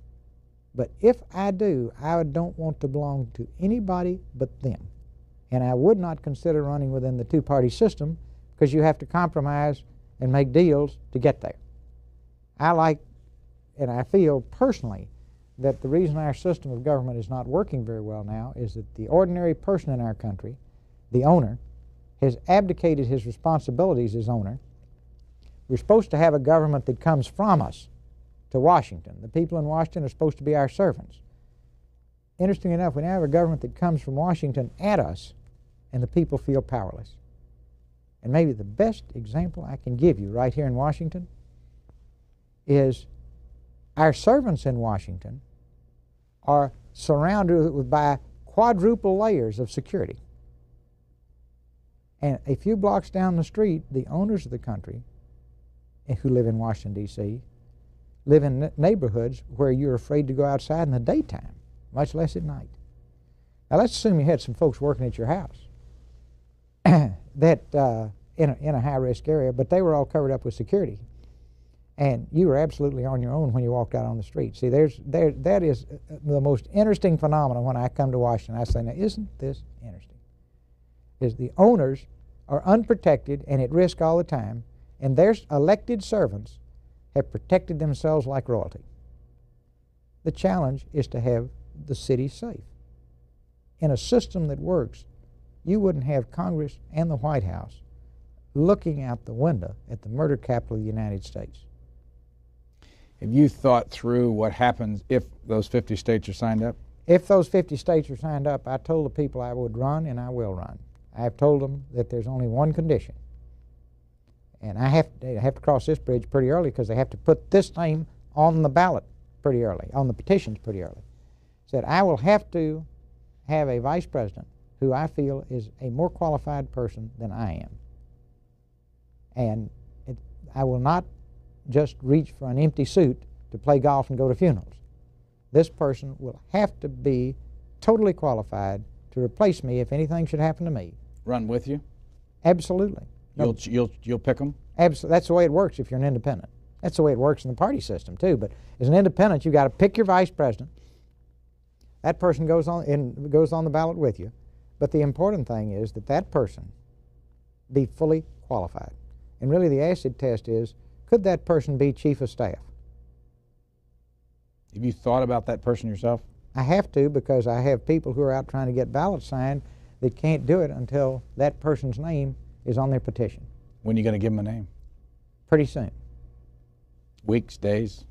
But if I do, I don't want to belong to anybody but them. And I would not consider running within the two-party system because you have to compromise and make deals to get there. I like, and I feel personally, that the reason our system of government is not working very well now is that the ordinary person in our country, the owner, has abdicated his responsibilities as owner. We're supposed to have a government that comes from us to Washington. The people in Washington are supposed to be our servants. Interesting enough, we now have a government that comes from Washington at us, and the people feel powerless. And maybe the best example I can give you right here in Washington is our servants in Washington are surrounded by quadruple layers of security. And a few blocks down the street, the owners of the country who live in Washington, D.C., live in neighborhoods where you're afraid to go outside in the daytime, much less at night. Now let's assume you had some folks working at your house that in a high-risk area, but they were all covered up with security, and you were absolutely on your own when you walked out on the street. See, that is the most interesting phenomenon when I come to Washington. I say, now, isn't this interesting? Is the owners are unprotected and at risk all the time, and their elected servants have protected themselves like royalty. The challenge is to have the city safe. In a system that works, you wouldn't have Congress and the White House looking out the window at the murder capital of the United States. Have you thought through what happens if those 50 states are signed up? If those 50 states are signed up, I told the people I would run, and I will run. I have told them that there's only one condition. And they have to cross this bridge pretty early because they have to put this name on the ballot pretty early, on the petitions pretty early. Said, I will have to have a vice president who I feel is a more qualified person than I am. And I will not just reach for an empty suit to play golf and go to funerals. This person will have to be totally qualified to replace me if anything should happen to me. Run with you? Absolutely. No, You'll pick them? that's the way it works if you're an independent. That's the way it works in the party system too. But as an independent, you've got to pick your vice president. That person goes on the ballot with you. But the important thing is that that person be fully qualified. And really the acid test is, could that person be chief of staff? Have you thought about that person yourself? I have to, because I have people who are out trying to get ballots signed that can't do it until that person's name is on their petition. When are you going to give them a name? Pretty soon. Weeks, days?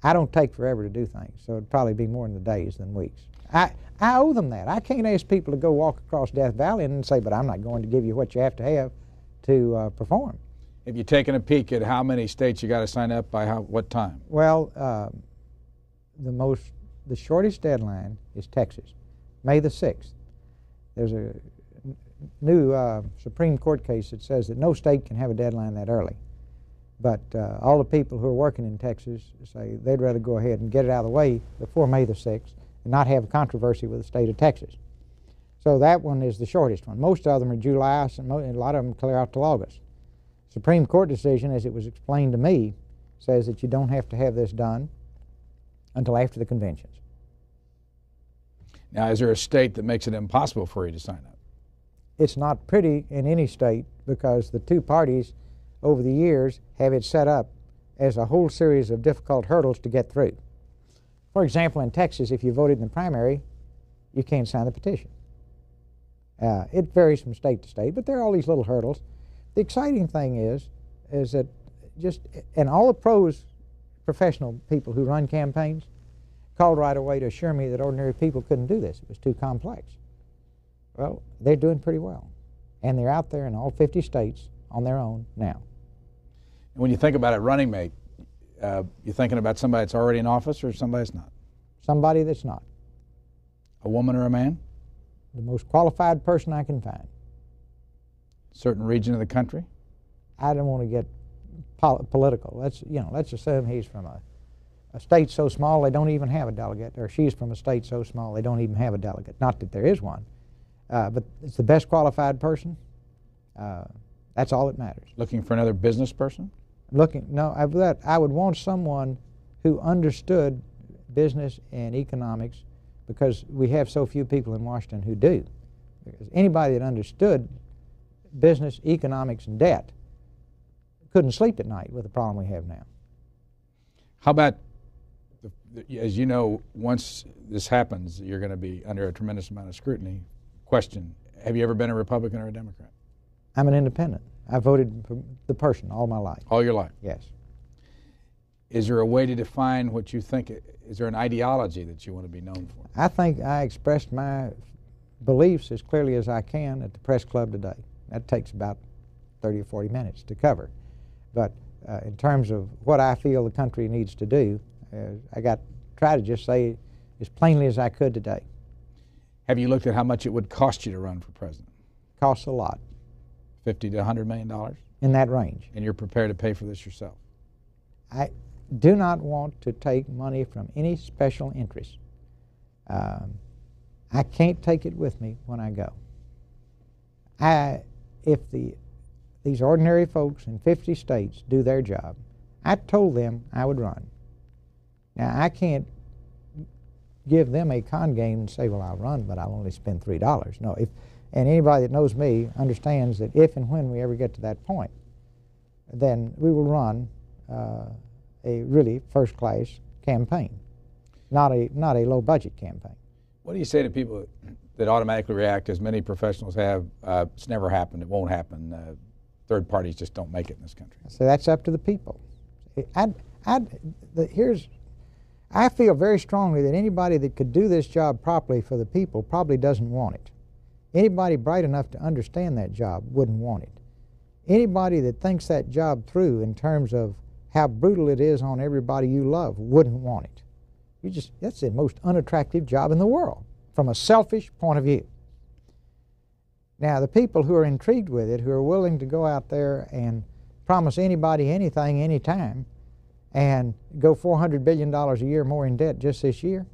I don't take forever to do things, so it'd probably be more in the days than weeks. I owe them that. I can't ask people to go walk across Death Valley and say, but I'm not going to give you what you have to perform. Have you taken a peek at how many states you got to sign up by what time? Well, the shortest deadline is Texas, May the 6th. There's a new Supreme Court case that says that no state can have a deadline that early. But all the people who are working in Texas say they'd rather go ahead and get it out of the way before May the 6th and not have a controversy with the state of Texas. So that one is the shortest one. Most of them are July, and a lot of them clear out till August. Supreme Court decision, as it was explained to me, says that you don't have to have this done until after the conventions. Now, is there a state that makes it impossible for you to sign up? It's not pretty in any state because the two parties over the years have it set up as a whole series of difficult hurdles to get through. For example, in Texas, if you voted in the primary, you can't sign the petition. It varies from state to state, but there are all these little hurdles. The exciting thing is that and all the professional people who run campaigns called right away to assure me that ordinary people couldn't do this. It was too complex. Well, they're doing pretty well. And they're out there in all 50 states on their own now. When you think about it, running mate, you're thinking about somebody that's already in office or somebody that's not? Somebody that's not. A woman or a man? The most qualified person I can find. Certain region of the country? I don't want to get political. Let's assume he's from a state so small they don't even have a delegate, or she's from a state so small they don't even have a delegate. Not that there is one, but it's the best qualified person. That's all that matters. Looking for another business person? No, I would want someone who understood business and economics, because we have so few people in Washington who do. Because anybody that understood business, economics, and debt couldn't sleep at night with the problem we have now. How about, as you know, once this happens, you're going to be under a tremendous amount of scrutiny. Question, have you ever been a Republican or a Democrat? I'm an independent. I voted for the person all my life. All your life? Yes. Is there a way to define what you think? Is there an ideology that you want to be known for? I think I expressed my beliefs as clearly as I can at the press club today. That takes about 30 or 40 minutes to cover. But in terms of what I feel the country needs to do, try to just say as plainly as I could today. Have you looked at how much it would cost you to run for president? Costs a lot. $50 to $100 million? In that range. And you're prepared to pay for this yourself? do not want to take money from any special interest. I can't take it with me when I go. If these ordinary folks in 50 states do their job, I told them I would run. Now, I can't give them a con game and say, well, I'll run, but I'll only spend $3. No, and anybody that knows me understands that if and when we ever get to that point, then we will run a really first-class campaign, not a low-budget campaign. What do you say to people that automatically react, as many professionals have, it's never happened, it won't happen, third parties just don't make it in this country? So that's up to the people. I feel very strongly that anybody that could do this job properly for the people probably doesn't want it. Anybody bright enough to understand that job wouldn't want it. Anybody that thinks that job through in terms of how brutal it is on everybody you love wouldn't want it. That's the most unattractive job in the world from a selfish point of view. Now, the people who are intrigued with it, who are willing to go out there and promise anybody anything, anytime, and go $400 billion a year more in debt just this year,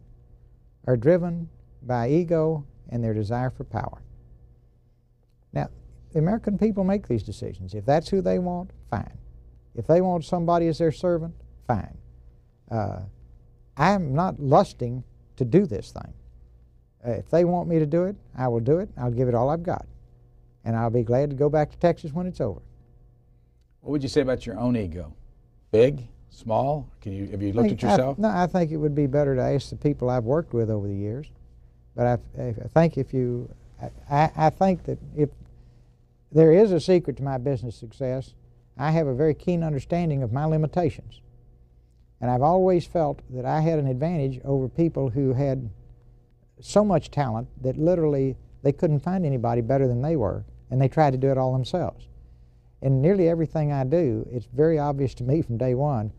are driven by ego and their desire for power. Now, the American people make these decisions. If that's who they want, fine. If they want somebody as their servant, fine. I'm not lusting to do this thing. If they want me to do it, I will do it. I'll give it all I've got. And I'll be glad to go back to Texas when it's over. What would you say about your own ego? Big? Small? Have you looked at yourself? I think it would be better to ask the people I've worked with over the years. But I think I think that if there is a secret to my business success, I have a very keen understanding of my limitations. And I've always felt that I had an advantage over people who had so much talent that literally they couldn't find anybody better than they were, and they tried to do it all themselves. In nearly everything I do, it's very obvious to me from day one,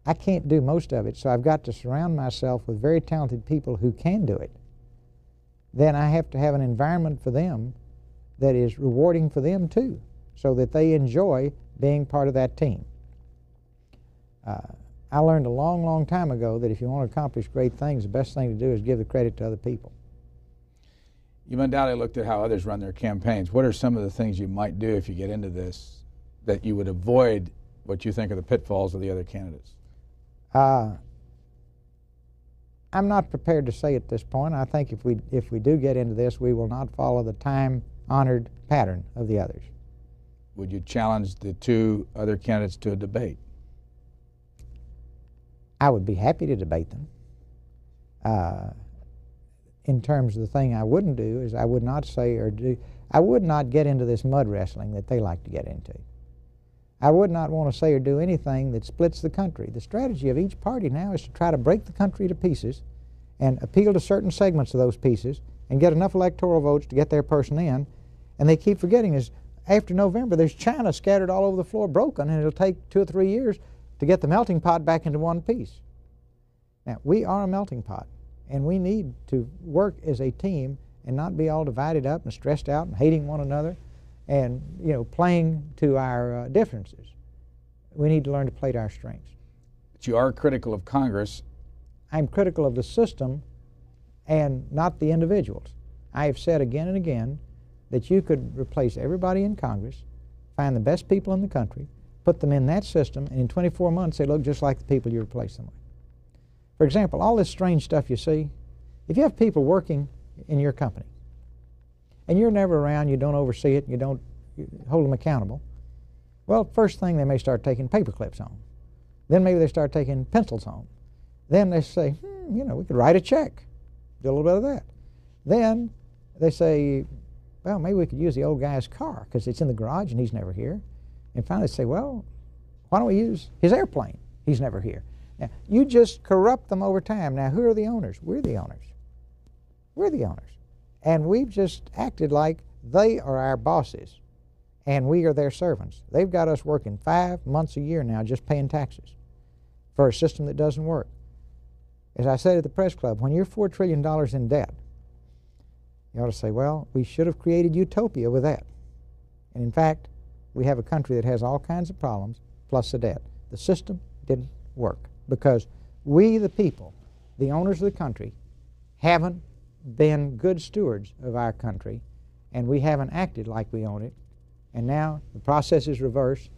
I can't do most of it, so I've got to surround myself with very talented people who can do it. Then I have to have an environment for them that is rewarding for them too, so that they enjoy being part of that team. I learned a long, long time ago that if you want to accomplish great things, the best thing to do is give the credit to other people. You've undoubtedly looked at how others run their campaigns. What are some of the things you might do if you get into this that you would avoid what you think are the pitfalls of the other candidates? I'm not prepared to say at this point. I think if we do get into this, we will not follow the time-honored pattern of the others. Would you challenge the two other candidates to a debate? I would be happy to debate them. In terms of the thing I wouldn't do is I would not say or do, I would not get into this mud wrestling that they like to get into. I would not want to say or do anything that splits the country. The strategy of each party now is to try to break the country to pieces and appeal to certain segments of those pieces and get enough electoral votes to get their person in. And they keep forgetting is after November there's China scattered all over the floor broken, and it'll take 2 or 3 years to get the melting pot back into one piece. Now, we are a melting pot, and we need to work as a team and not be all divided up and stressed out and hating one another and, playing to our differences. We need to learn to play to our strengths. But you are critical of Congress. I'm critical of the system and not the individuals. I have said again and again that you could replace everybody in Congress, find the best people in the country, put them in that system, and in 24 months they look just like the people you replace them with. For example, all this strange stuff you see, if you have people working in your company, and you're never around, you don't oversee it, you don't hold them accountable, well, first thing they may start taking paper clips home. Then maybe they start taking pencils home. Then they say, we could write a check, do a little bit of that. Then they say, well, maybe we could use the old guy's car because it's in the garage and he's never here. And finally they say, well, why don't we use his airplane? He's never here. Now, you just corrupt them over time. Now, who are the owners? We're the owners. We're the owners. And we've just acted like they are our bosses and we are their servants. They've got us working 5 months a year now just paying taxes for a system that doesn't work. As I said at the press club, when you're $4 trillion in debt, you ought to say, well, we should have created utopia with that. And in fact, we have a country that has all kinds of problems plus the debt. The system didn't work, because we, the people, the owners of the country, haven't been good stewards of our country, and we haven't acted like we own it, and now the process is reversed.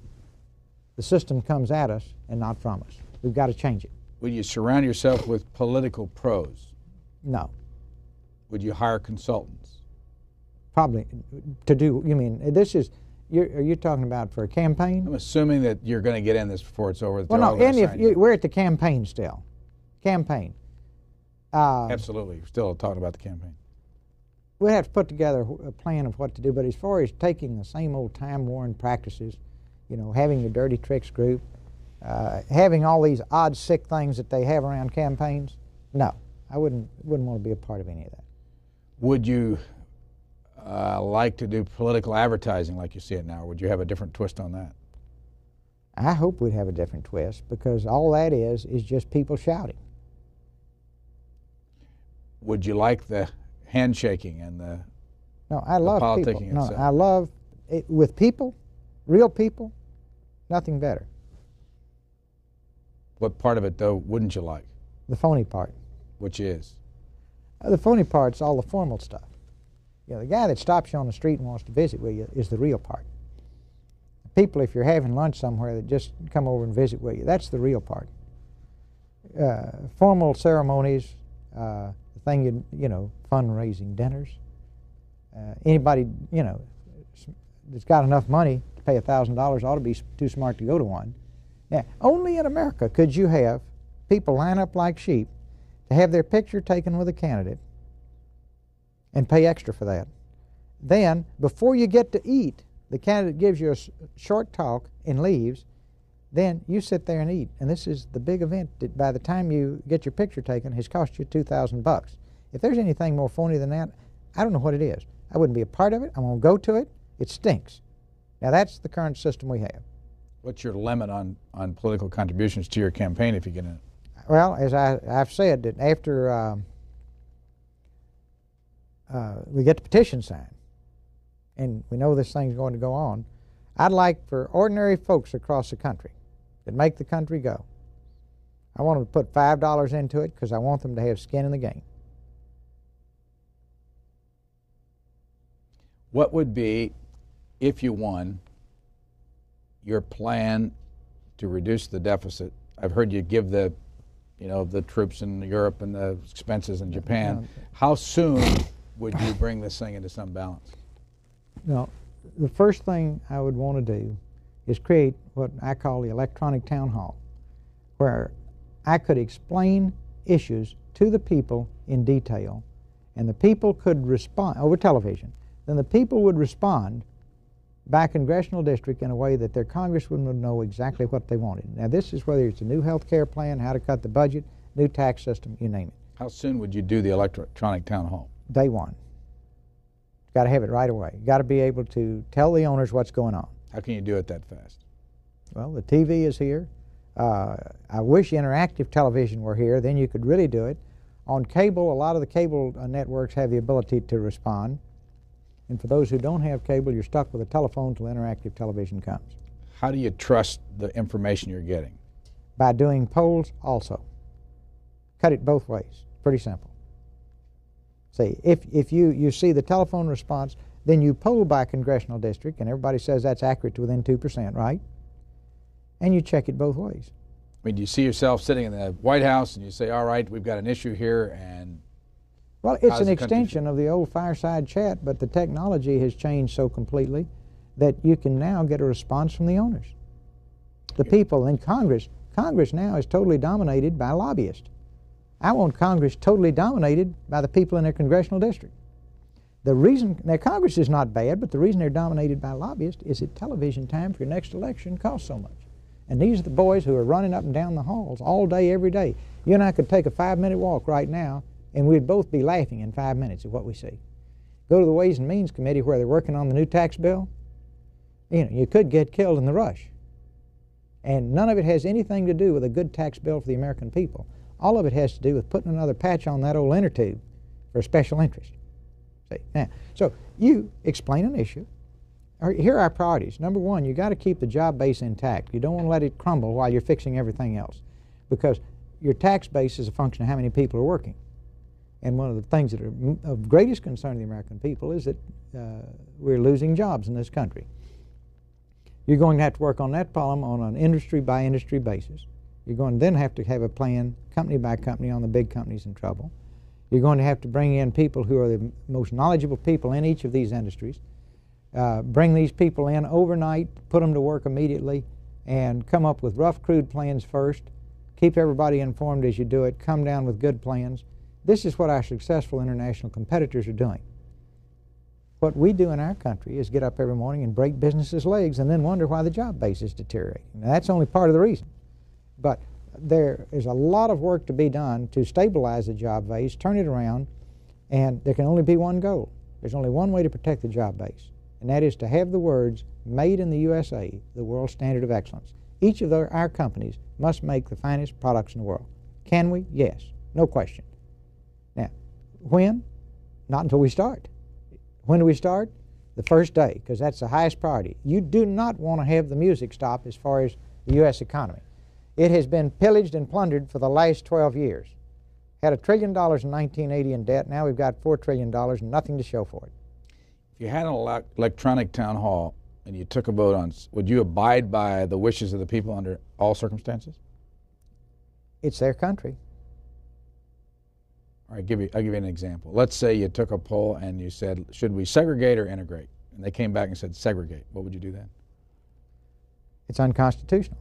The system comes at us and not from us. We've got to change it. Would you surround yourself with political pros? No. Would you hire consultants? Probably. To do, you mean, this is, are you talking about for a campaign? I'm assuming that you're going to get in this before it's over. Well, no, and if we're at the campaign still. Campaign. Absolutely. We're still talking about the campaign. We'd have to put together a plan of what to do, but as far as taking the same old time-worn practices, you know, having the dirty tricks group, having all these odd, sick things that they have around campaigns, no. I wouldn't want to be a part of any of that. Would you like to do political advertising like you see it now, or would you have a different twist on that? I hope we'd have a different twist, because all that is just people shouting. Would you like the handshaking and the No, I love politicking people. No, itself? I love it with people, real people, nothing better. What part of it, though, wouldn't you like? The phony part. Which is? The phony part's all the formal stuff. You know, the guy that stops you on the street and wants to visit with you is the real part. People, if you're having lunch somewhere, that just come over and visit with you, that's the real part. Formal ceremonies, the thing, you know, fundraising dinners. Anybody, you know, that's got enough money to pay $1,000 ought to be too smart to go to one. Now, only in America could you have people line up like sheep to have their picture taken with a candidate and pay extra for that. Then, before you get to eat, the candidate gives you a short talk and leaves. Then you sit there and eat. And this is the big event that by the time you get your picture taken has cost you $2,000. If there's anything more phony than that, I don't know what it is. I wouldn't be a part of it. I won't go to it. It stinks. Now, that's the current system we have. What's your limit on political contributions to your campaign if you get in it? Well, as I've said, that after we get the petition signed, and we know this thing's going to go on, I'd like for ordinary folks across the country that make the country go, I want them to put $5 into it because I want them to have skin in the game. What would be, if you won, your plan to reduce the deficit? I've heard you give the, you know, the troops in Europe and the expenses in Japan. How soon would you bring this thing into some balance? No, the first thing I would want to do is create what I call the electronic town hall, where I could explain issues to the people in detail, and the people could respond over television. Then the people would respond by congressional district in a way that their congressman would know exactly what they wanted. Now, this is whether it's a new health care plan, how to cut the budget, new tax system, you name it. How soon would you do the electronic town hall? Day one. Got to have it right away. Got to be able to tell the owners what's going on. How can you do it that fast? Well, the TV is here. I wish interactive television were here. Then you could really do it. On cable, a lot of the cable networks have the ability to respond. And for those who don't have cable, you're stuck with a telephone till interactive television comes. How do you trust the information you're getting? By doing polls also. Cut it both ways. Pretty simple. See, if you see the telephone response, then you poll by congressional district, and everybody says that's accurate to within 2%, right? And you check it both ways. I mean, do you see yourself sitting in the White House and you say, all right, we've got an issue here, and well, it's an extension of the old fireside chat, but the technology has changed so completely that you can now get a response from the owners. The people in Congress now is totally dominated by lobbyists. I want Congress totally dominated by the people in their congressional district. The reason, now Congress is not bad, but the reason they're dominated by lobbyists is that television time for your next election costs so much. And these are the boys who are running up and down the halls all day, every day. You and I could take a 5-minute walk right now, and we'd both be laughing in 5 minutes at what we see. Go to the Ways and Means Committee where they're working on the new tax bill. You know, you could get killed in the rush. And none of it has anything to do with a good tax bill for the American people. All of it has to do with putting another patch on that old inner tube for a special interest. See, now, so you explain an issue. Here are our priorities. Number one, you got to keep the job base intact. You don't want to let it crumble while you're fixing everything else. because your tax base is a function of how many people are working. And one of the things that are of greatest concern to the American people is that we're losing jobs in this country. You're going to have to work on that problem on an industry-by-industry basis. You're going to then have to have a plan, company by company, on the big companies in trouble. You're going to have to bring in people who are the most knowledgeable people in each of these industries, bring these people in overnight, put them to work immediately, and come up with rough, crude plans first, keep everybody informed as you do it, come down with good plans. This is what our successful international competitors are doing. What we do in our country is get up every morning and break businesses' legs and then wonder why the job base is deteriorating. Now, that's only part of the reason. But there is a lot of work to be done to stabilize the job base, turn it around, and there can only be one goal. There's only one way to protect the job base, and that is to have the words "Made in the USA," the world standard of excellence. Each of our companies must make the finest products in the world. Can we? Yes. No question. Now, when? Not until we start. When do we start? The first day, because that's the highest priority. You do not want to have the music stop as far as the U.S. economy. It has been pillaged and plundered for the last 12 years. Had $1 trillion in 1980 in debt. Now we've got $4 trillion and nothing to show for it. If you had an electronic town hall and you took a vote on, would you abide by the wishes of the people under all circumstances? It's their country. All right, I'll give you an example. Let's say you took a poll and you said, should we segregate or integrate? And they came back and said segregate. What would you do then? It's unconstitutional.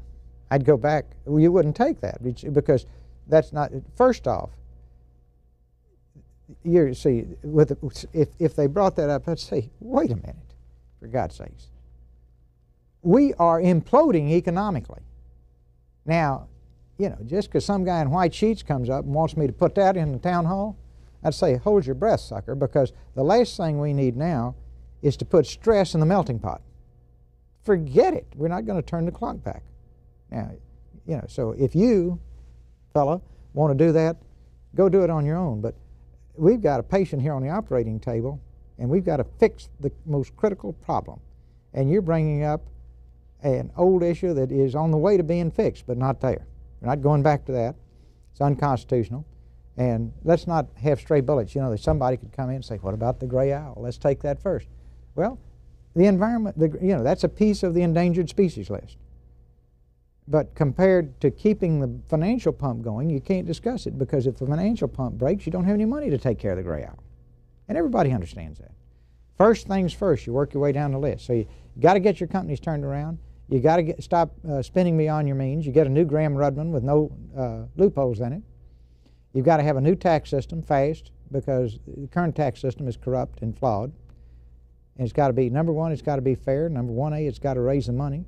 I'd go back. Well, you wouldn't take that because that's not. First off, you see, if they brought that up, I'd say, wait a minute, for God's sakes. We are imploding economically. Now, you know, just because some guy in white sheets comes up and wants me to put that in the town hall, I'd say, hold your breath, sucker, because the last thing we need now is to put stress in the melting pot. Forget it. We're not going to turn the clock back. Now, you know, so if you, fella, want to do that, go do it on your own. But we've got a patient here on the operating table, and we've got to fix the most critical problem. And you're bringing up an old issue that is on the way to being fixed, but not there. We're not going back to that. It's unconstitutional. And let's not have stray bullets. You know, that somebody could come in and say, what about the gray owl? Let's take that first. Well, the environment, you know, that's a piece of the endangered species list. But compared to keeping the financial pump going, you can't discuss it, because if the financial pump breaks, you don't have any money to take care of the gray owl. And everybody understands that. First things first, you work your way down the list. So you got to get your companies turned around. You got to stop spending beyond your means. You get a new Graham-Rudman with no loopholes in it. You've got to have a new tax system fast, because the current tax system is corrupt and flawed. And it's got to be, number one, it's got to be fair. Number 1A, it's got to raise the money.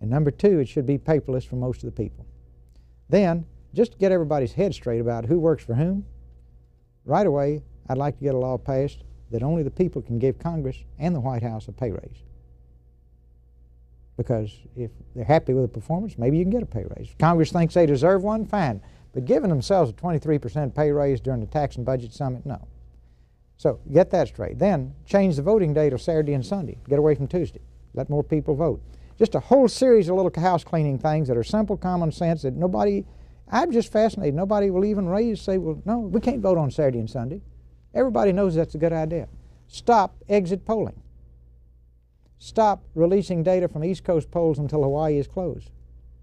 And number 2, it should be paperless for most of the people. Then, just to get everybody's head straight about who works for whom, right away, I'd like to get a law passed that only the people can give Congress and the White House a pay raise. Because if they're happy with the performance, maybe you can get a pay raise. If Congress thinks they deserve one, fine. But giving themselves a 23% pay raise during the Tax and Budget Summit, no. So get that straight. Then change the voting day to Saturday and Sunday. Get away from Tuesday. Let more people vote. Just a whole series of little house cleaning things that are simple common sense that nobody, I'm just fascinated, nobody will even say, well, no, we can't vote on Saturday and Sunday. Everybody knows that's a good idea. Stop exit polling. Stop releasing data from East Coast polls until Hawaii is closed.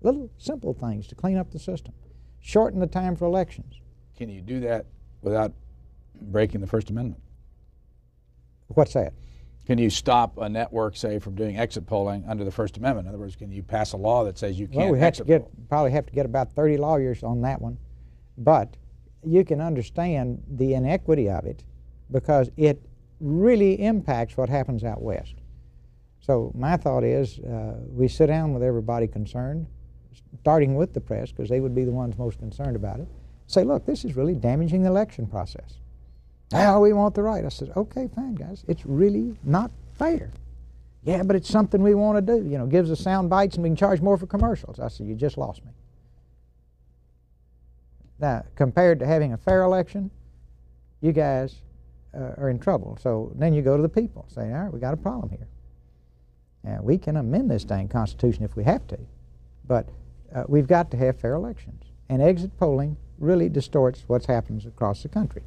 Little simple things to clean up the system. Shorten the time for elections. Can you do that without breaking the First Amendment? What's that? Can you stop a network, say, from doing exit polling under the First Amendment? In other words, can you pass a law that says you can't Well, we have exit to poll? probably have to get about 30 lawyers on that one. But you can understand the inequity of it, because it really impacts what happens out west. So my thought is we sit down with everybody concerned, starting with the press, because they would be the ones most concerned about it, say, look, this is really damaging the election process. Now we want the right. I said, okay, fine, guys. It's really not fair. Yeah, but it's something we want to do. You know, gives us sound bites and we can charge more for commercials. I said, you just lost me. Now, compared to having a fair election, you guys are in trouble. So then you go to the people, say, all right, we got a problem here. Now, we can amend this dang Constitution if we have to, but we've got to have fair elections. and exit polling really distorts what happens across the country.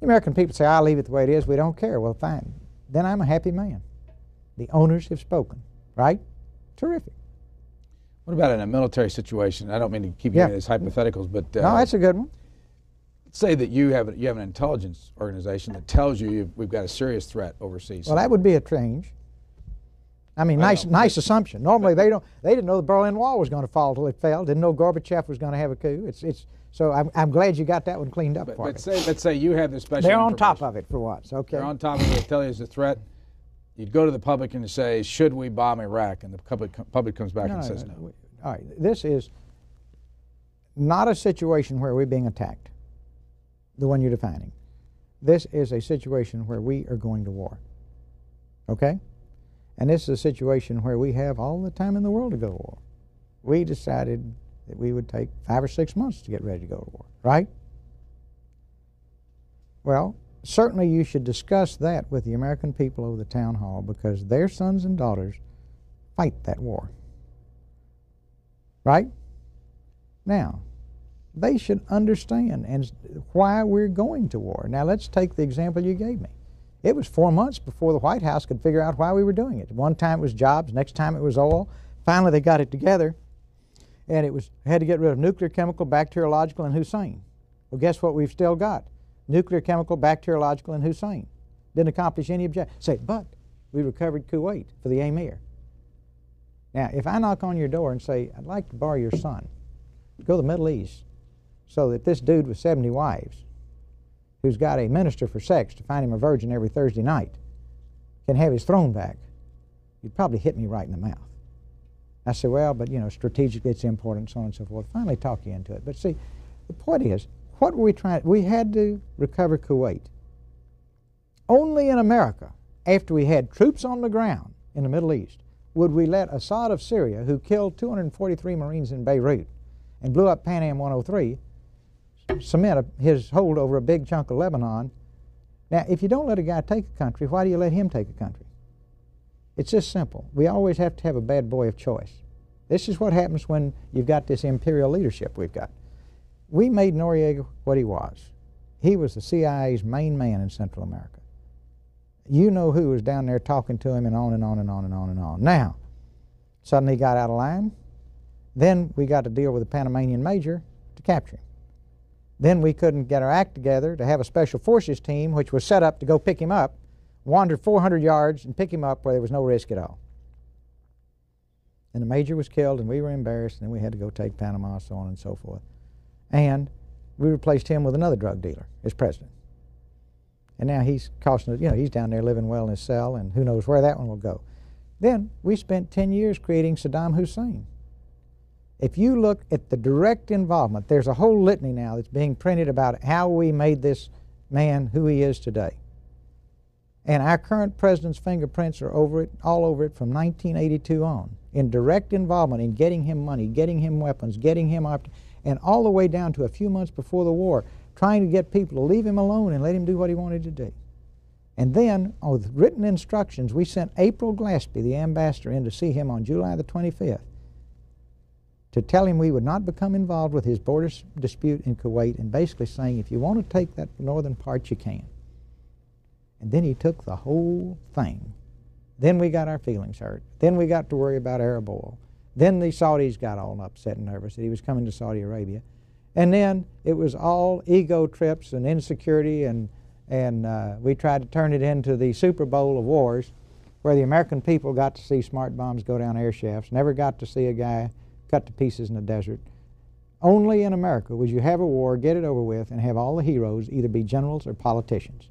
The American people say, I'll leave it the way it is, we don't care. Well, fine. Then I'm a happy man. The owners have spoken, right? Terrific. What about in a military situation? I don't mean to keep giving these hypotheticals, but no, that's a good one. Let's say that you have an intelligence organization that tells you we've got a serious threat overseas. Well, that would be a change. I mean, nice assumption. Normally, they didn't know the Berlin Wall was going to fall till it fell. Didn't know Gorbachev was going to have a coup. So I'm glad you got that one cleaned up for me. Let's say you have this special. They're on top of it for once. Okay. They're on top of it. They tell you it's a threat. You'd go to the public and say, "Should we bomb Iraq?" And the public comes back and says no. All right. This is not a situation where we're being attacked, the one you're defining. This is a situation where we are going to war. Okay? And this is a situation where we have all the time in the world to go to war. We decided that we would take 5 or 6 months to get ready to go to war, right? Well, certainly you should discuss that with the American people over the town hall, because their sons and daughters fight that war. Right? Now, they should understand and why we're going to war. Now, let's take the example you gave me. It was 4 months before the White House could figure out why we were doing it. One time it was jobs, next time it was oil. Finally, they got it together, and it had to get rid of nuclear, chemical, bacteriological, and Hussein. Well, guess what we've still got? Nuclear, chemical, bacteriological, and Hussein. Didn't accomplish any objective. Say, but we recovered Kuwait for the Emir. Now, if I knock on your door and say, I'd like to borrow your son, go to the Middle East, so that this dude with 70 wives, who's got a minister for sex to find him a virgin every Thursday night, can have his throne back, you'd probably hit me right in the mouth. I say, well, but strategically it's important, so on and so forth. Finally talk you into it. But see, the point is, what were we trying? We had to recover Kuwait. Only in America, after we had troops on the ground in the Middle East, would we let Assad of Syria, who killed 243 Marines in Beirut and blew up Pan Am 103, cement his hold over a big chunk of Lebanon. Now, if you don't let a guy take a country, why do you let him take a country? It's just simple. We always have to have a bad boy of choice. This is what happens when you've got this imperial leadership we've got. We made Noriega what he was. He was the CIA's main man in Central America. You know who was down there talking to him, and on and on and on and on and on. Now, suddenly he got out of line. Then we got to deal with the Panamanian major to capture him. Then we couldn't get our act together to have a special forces team, which was set up to go pick him up, wandered 400 yards and pick him up where there was no risk at all. And the major was killed, and we were embarrassed, and then we had to go take Panama, so on and so forth. And we replaced him with another drug dealer as president. And now he's costing us, he's down there living well in his cell, and who knows where that one will go. Then we spent 10 years creating Saddam Hussein. If you look at the direct involvement, there's a whole litany now that's being printed about how we made this man who he is today. And our current president's fingerprints are over it, all over it from 1982 on, in direct involvement in getting him money, getting him weapons, getting him up, and all the way down to a few months before the war, trying to get people to leave him alone and let him do what he wanted to do. And then, with written instructions, we sent April Glaspie, the ambassador, in to see him on July the 25th to tell him we would not become involved with his border dispute in Kuwait, and basically saying, if you want to take that northern part, you can. And then he took the whole thing. Then we got our feelings hurt. Then we got to worry about Arab oil. Then the Saudis got all upset and nervous that he was coming to Saudi Arabia. And then it was all ego trips and insecurity, and we tried to turn it into the Super Bowl of wars, where the American people got to see smart bombs go down air shafts, never got to see a guy cut to pieces in the desert. Only in America would you have a war, get it over with, and have all the heroes either be generals or politicians.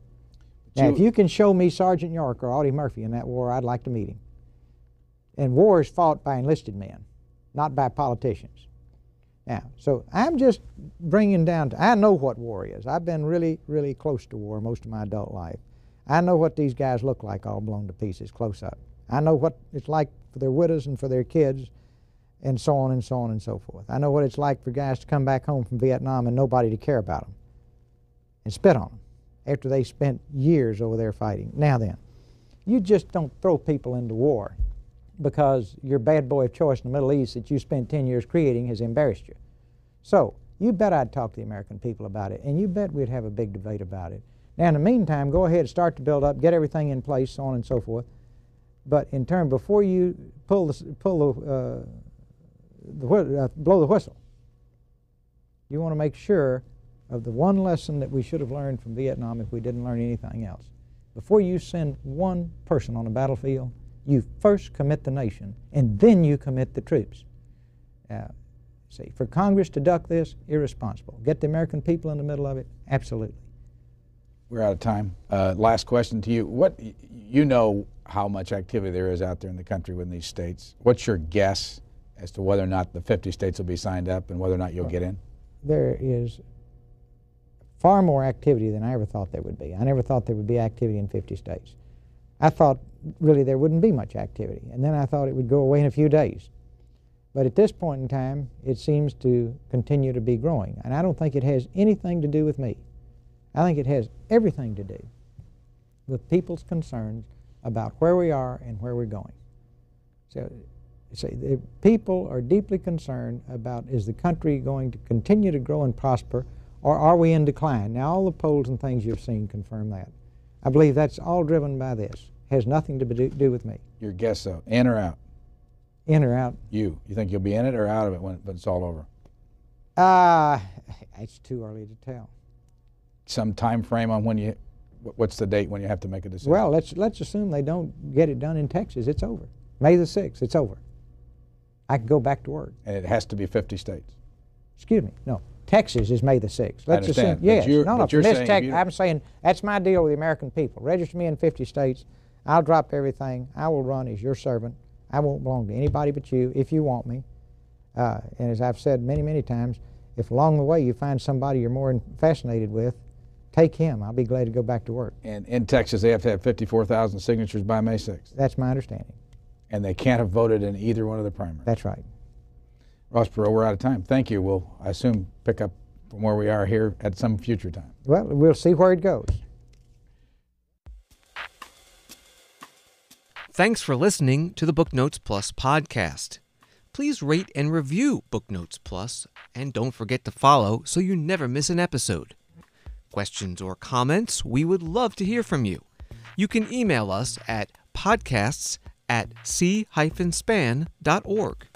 Now, if you can show me Sergeant York or Audie Murphy in that war, I'd like to meet him. And war is fought by enlisted men, not by politicians. Now, so I'm just bringing down to, I know what war is. I've been really, really close to war most of my adult life. I know what these guys look like all blown to pieces, close up. I know what it's like for their widows and for their kids, and so on and so on and so forth. I know what it's like for guys to come back home from Vietnam and nobody to care about them and spit on them after they spent years over there fighting. Now then, you just don't throw people into war because your bad boy of choice in the Middle East that you spent 10 years creating has embarrassed you. So You bet I'd talk to the American people about it, and you bet we'd have a big debate about it. Now, in the meantime, go ahead, start to build up, get everything in place, so on and so forth. But in turn, before you blow the whistle, you want to make sure of the one lesson that we should have learned from Vietnam if we didn't learn anything else. Before you send one person on a battlefield, you first commit the nation, and then you commit the troops. See, for Congress to duck this, irresponsible. Get the American people in the middle of it, absolutely. We're out of time. Last question to you. You know how much activity there is out there in the country with these states. What's your guess as to whether or not the 50 states will be signed up and whether or not you'll get in? There is far more activity than I ever thought there would be. I never thought there would be activity in 50 states. I thought really there wouldn't be much activity, and then I thought it would go away in a few days. But at this point in time, it seems to continue to be growing, and I don't think it has anything to do with me. I think it has everything to do with people's concerns about where we are and where we're going. So the people are deeply concerned about, is the country going to continue to grow and prosper, or are we in decline? Now, all the polls and things you've seen confirm that. I believe that's all driven by this. Has nothing to do with me. Your guess, though, in or out? In or out? You think you'll be in it or out of it when it's all over? It's too early to tell. Some time frame on when what's the date when you have to make a decision? Well, let's assume they don't get it done in Texas. It's over. May the 6th, it's over. I can go back to work. And it has to be 50 states? Excuse me, no. Texas is May the 6th. Let's assume, yes. I'm saying that's my deal with the American people. Register me in 50 states. I'll drop everything. I will run as your servant. I won't belong to anybody but you if you want me. And as I've said many, many times, if along the way you find somebody you're more fascinated with, take him. I'll be glad to go back to work. And in Texas, they have to have 54,000 signatures by May 6th? That's my understanding. And they can't have voted in either one of the primaries? That's right. Ross Perot, we're out of time. Thank you. We'll, I assume, pick up from where we are here at some future time. Well, we'll see where it goes. Thanks for listening to the Booknotes Plus podcast. Please rate and review Booknotes Plus, and don't forget to follow so you never miss an episode. Questions or comments, we would love to hear from you. You can email us at podcasts@c-span.org.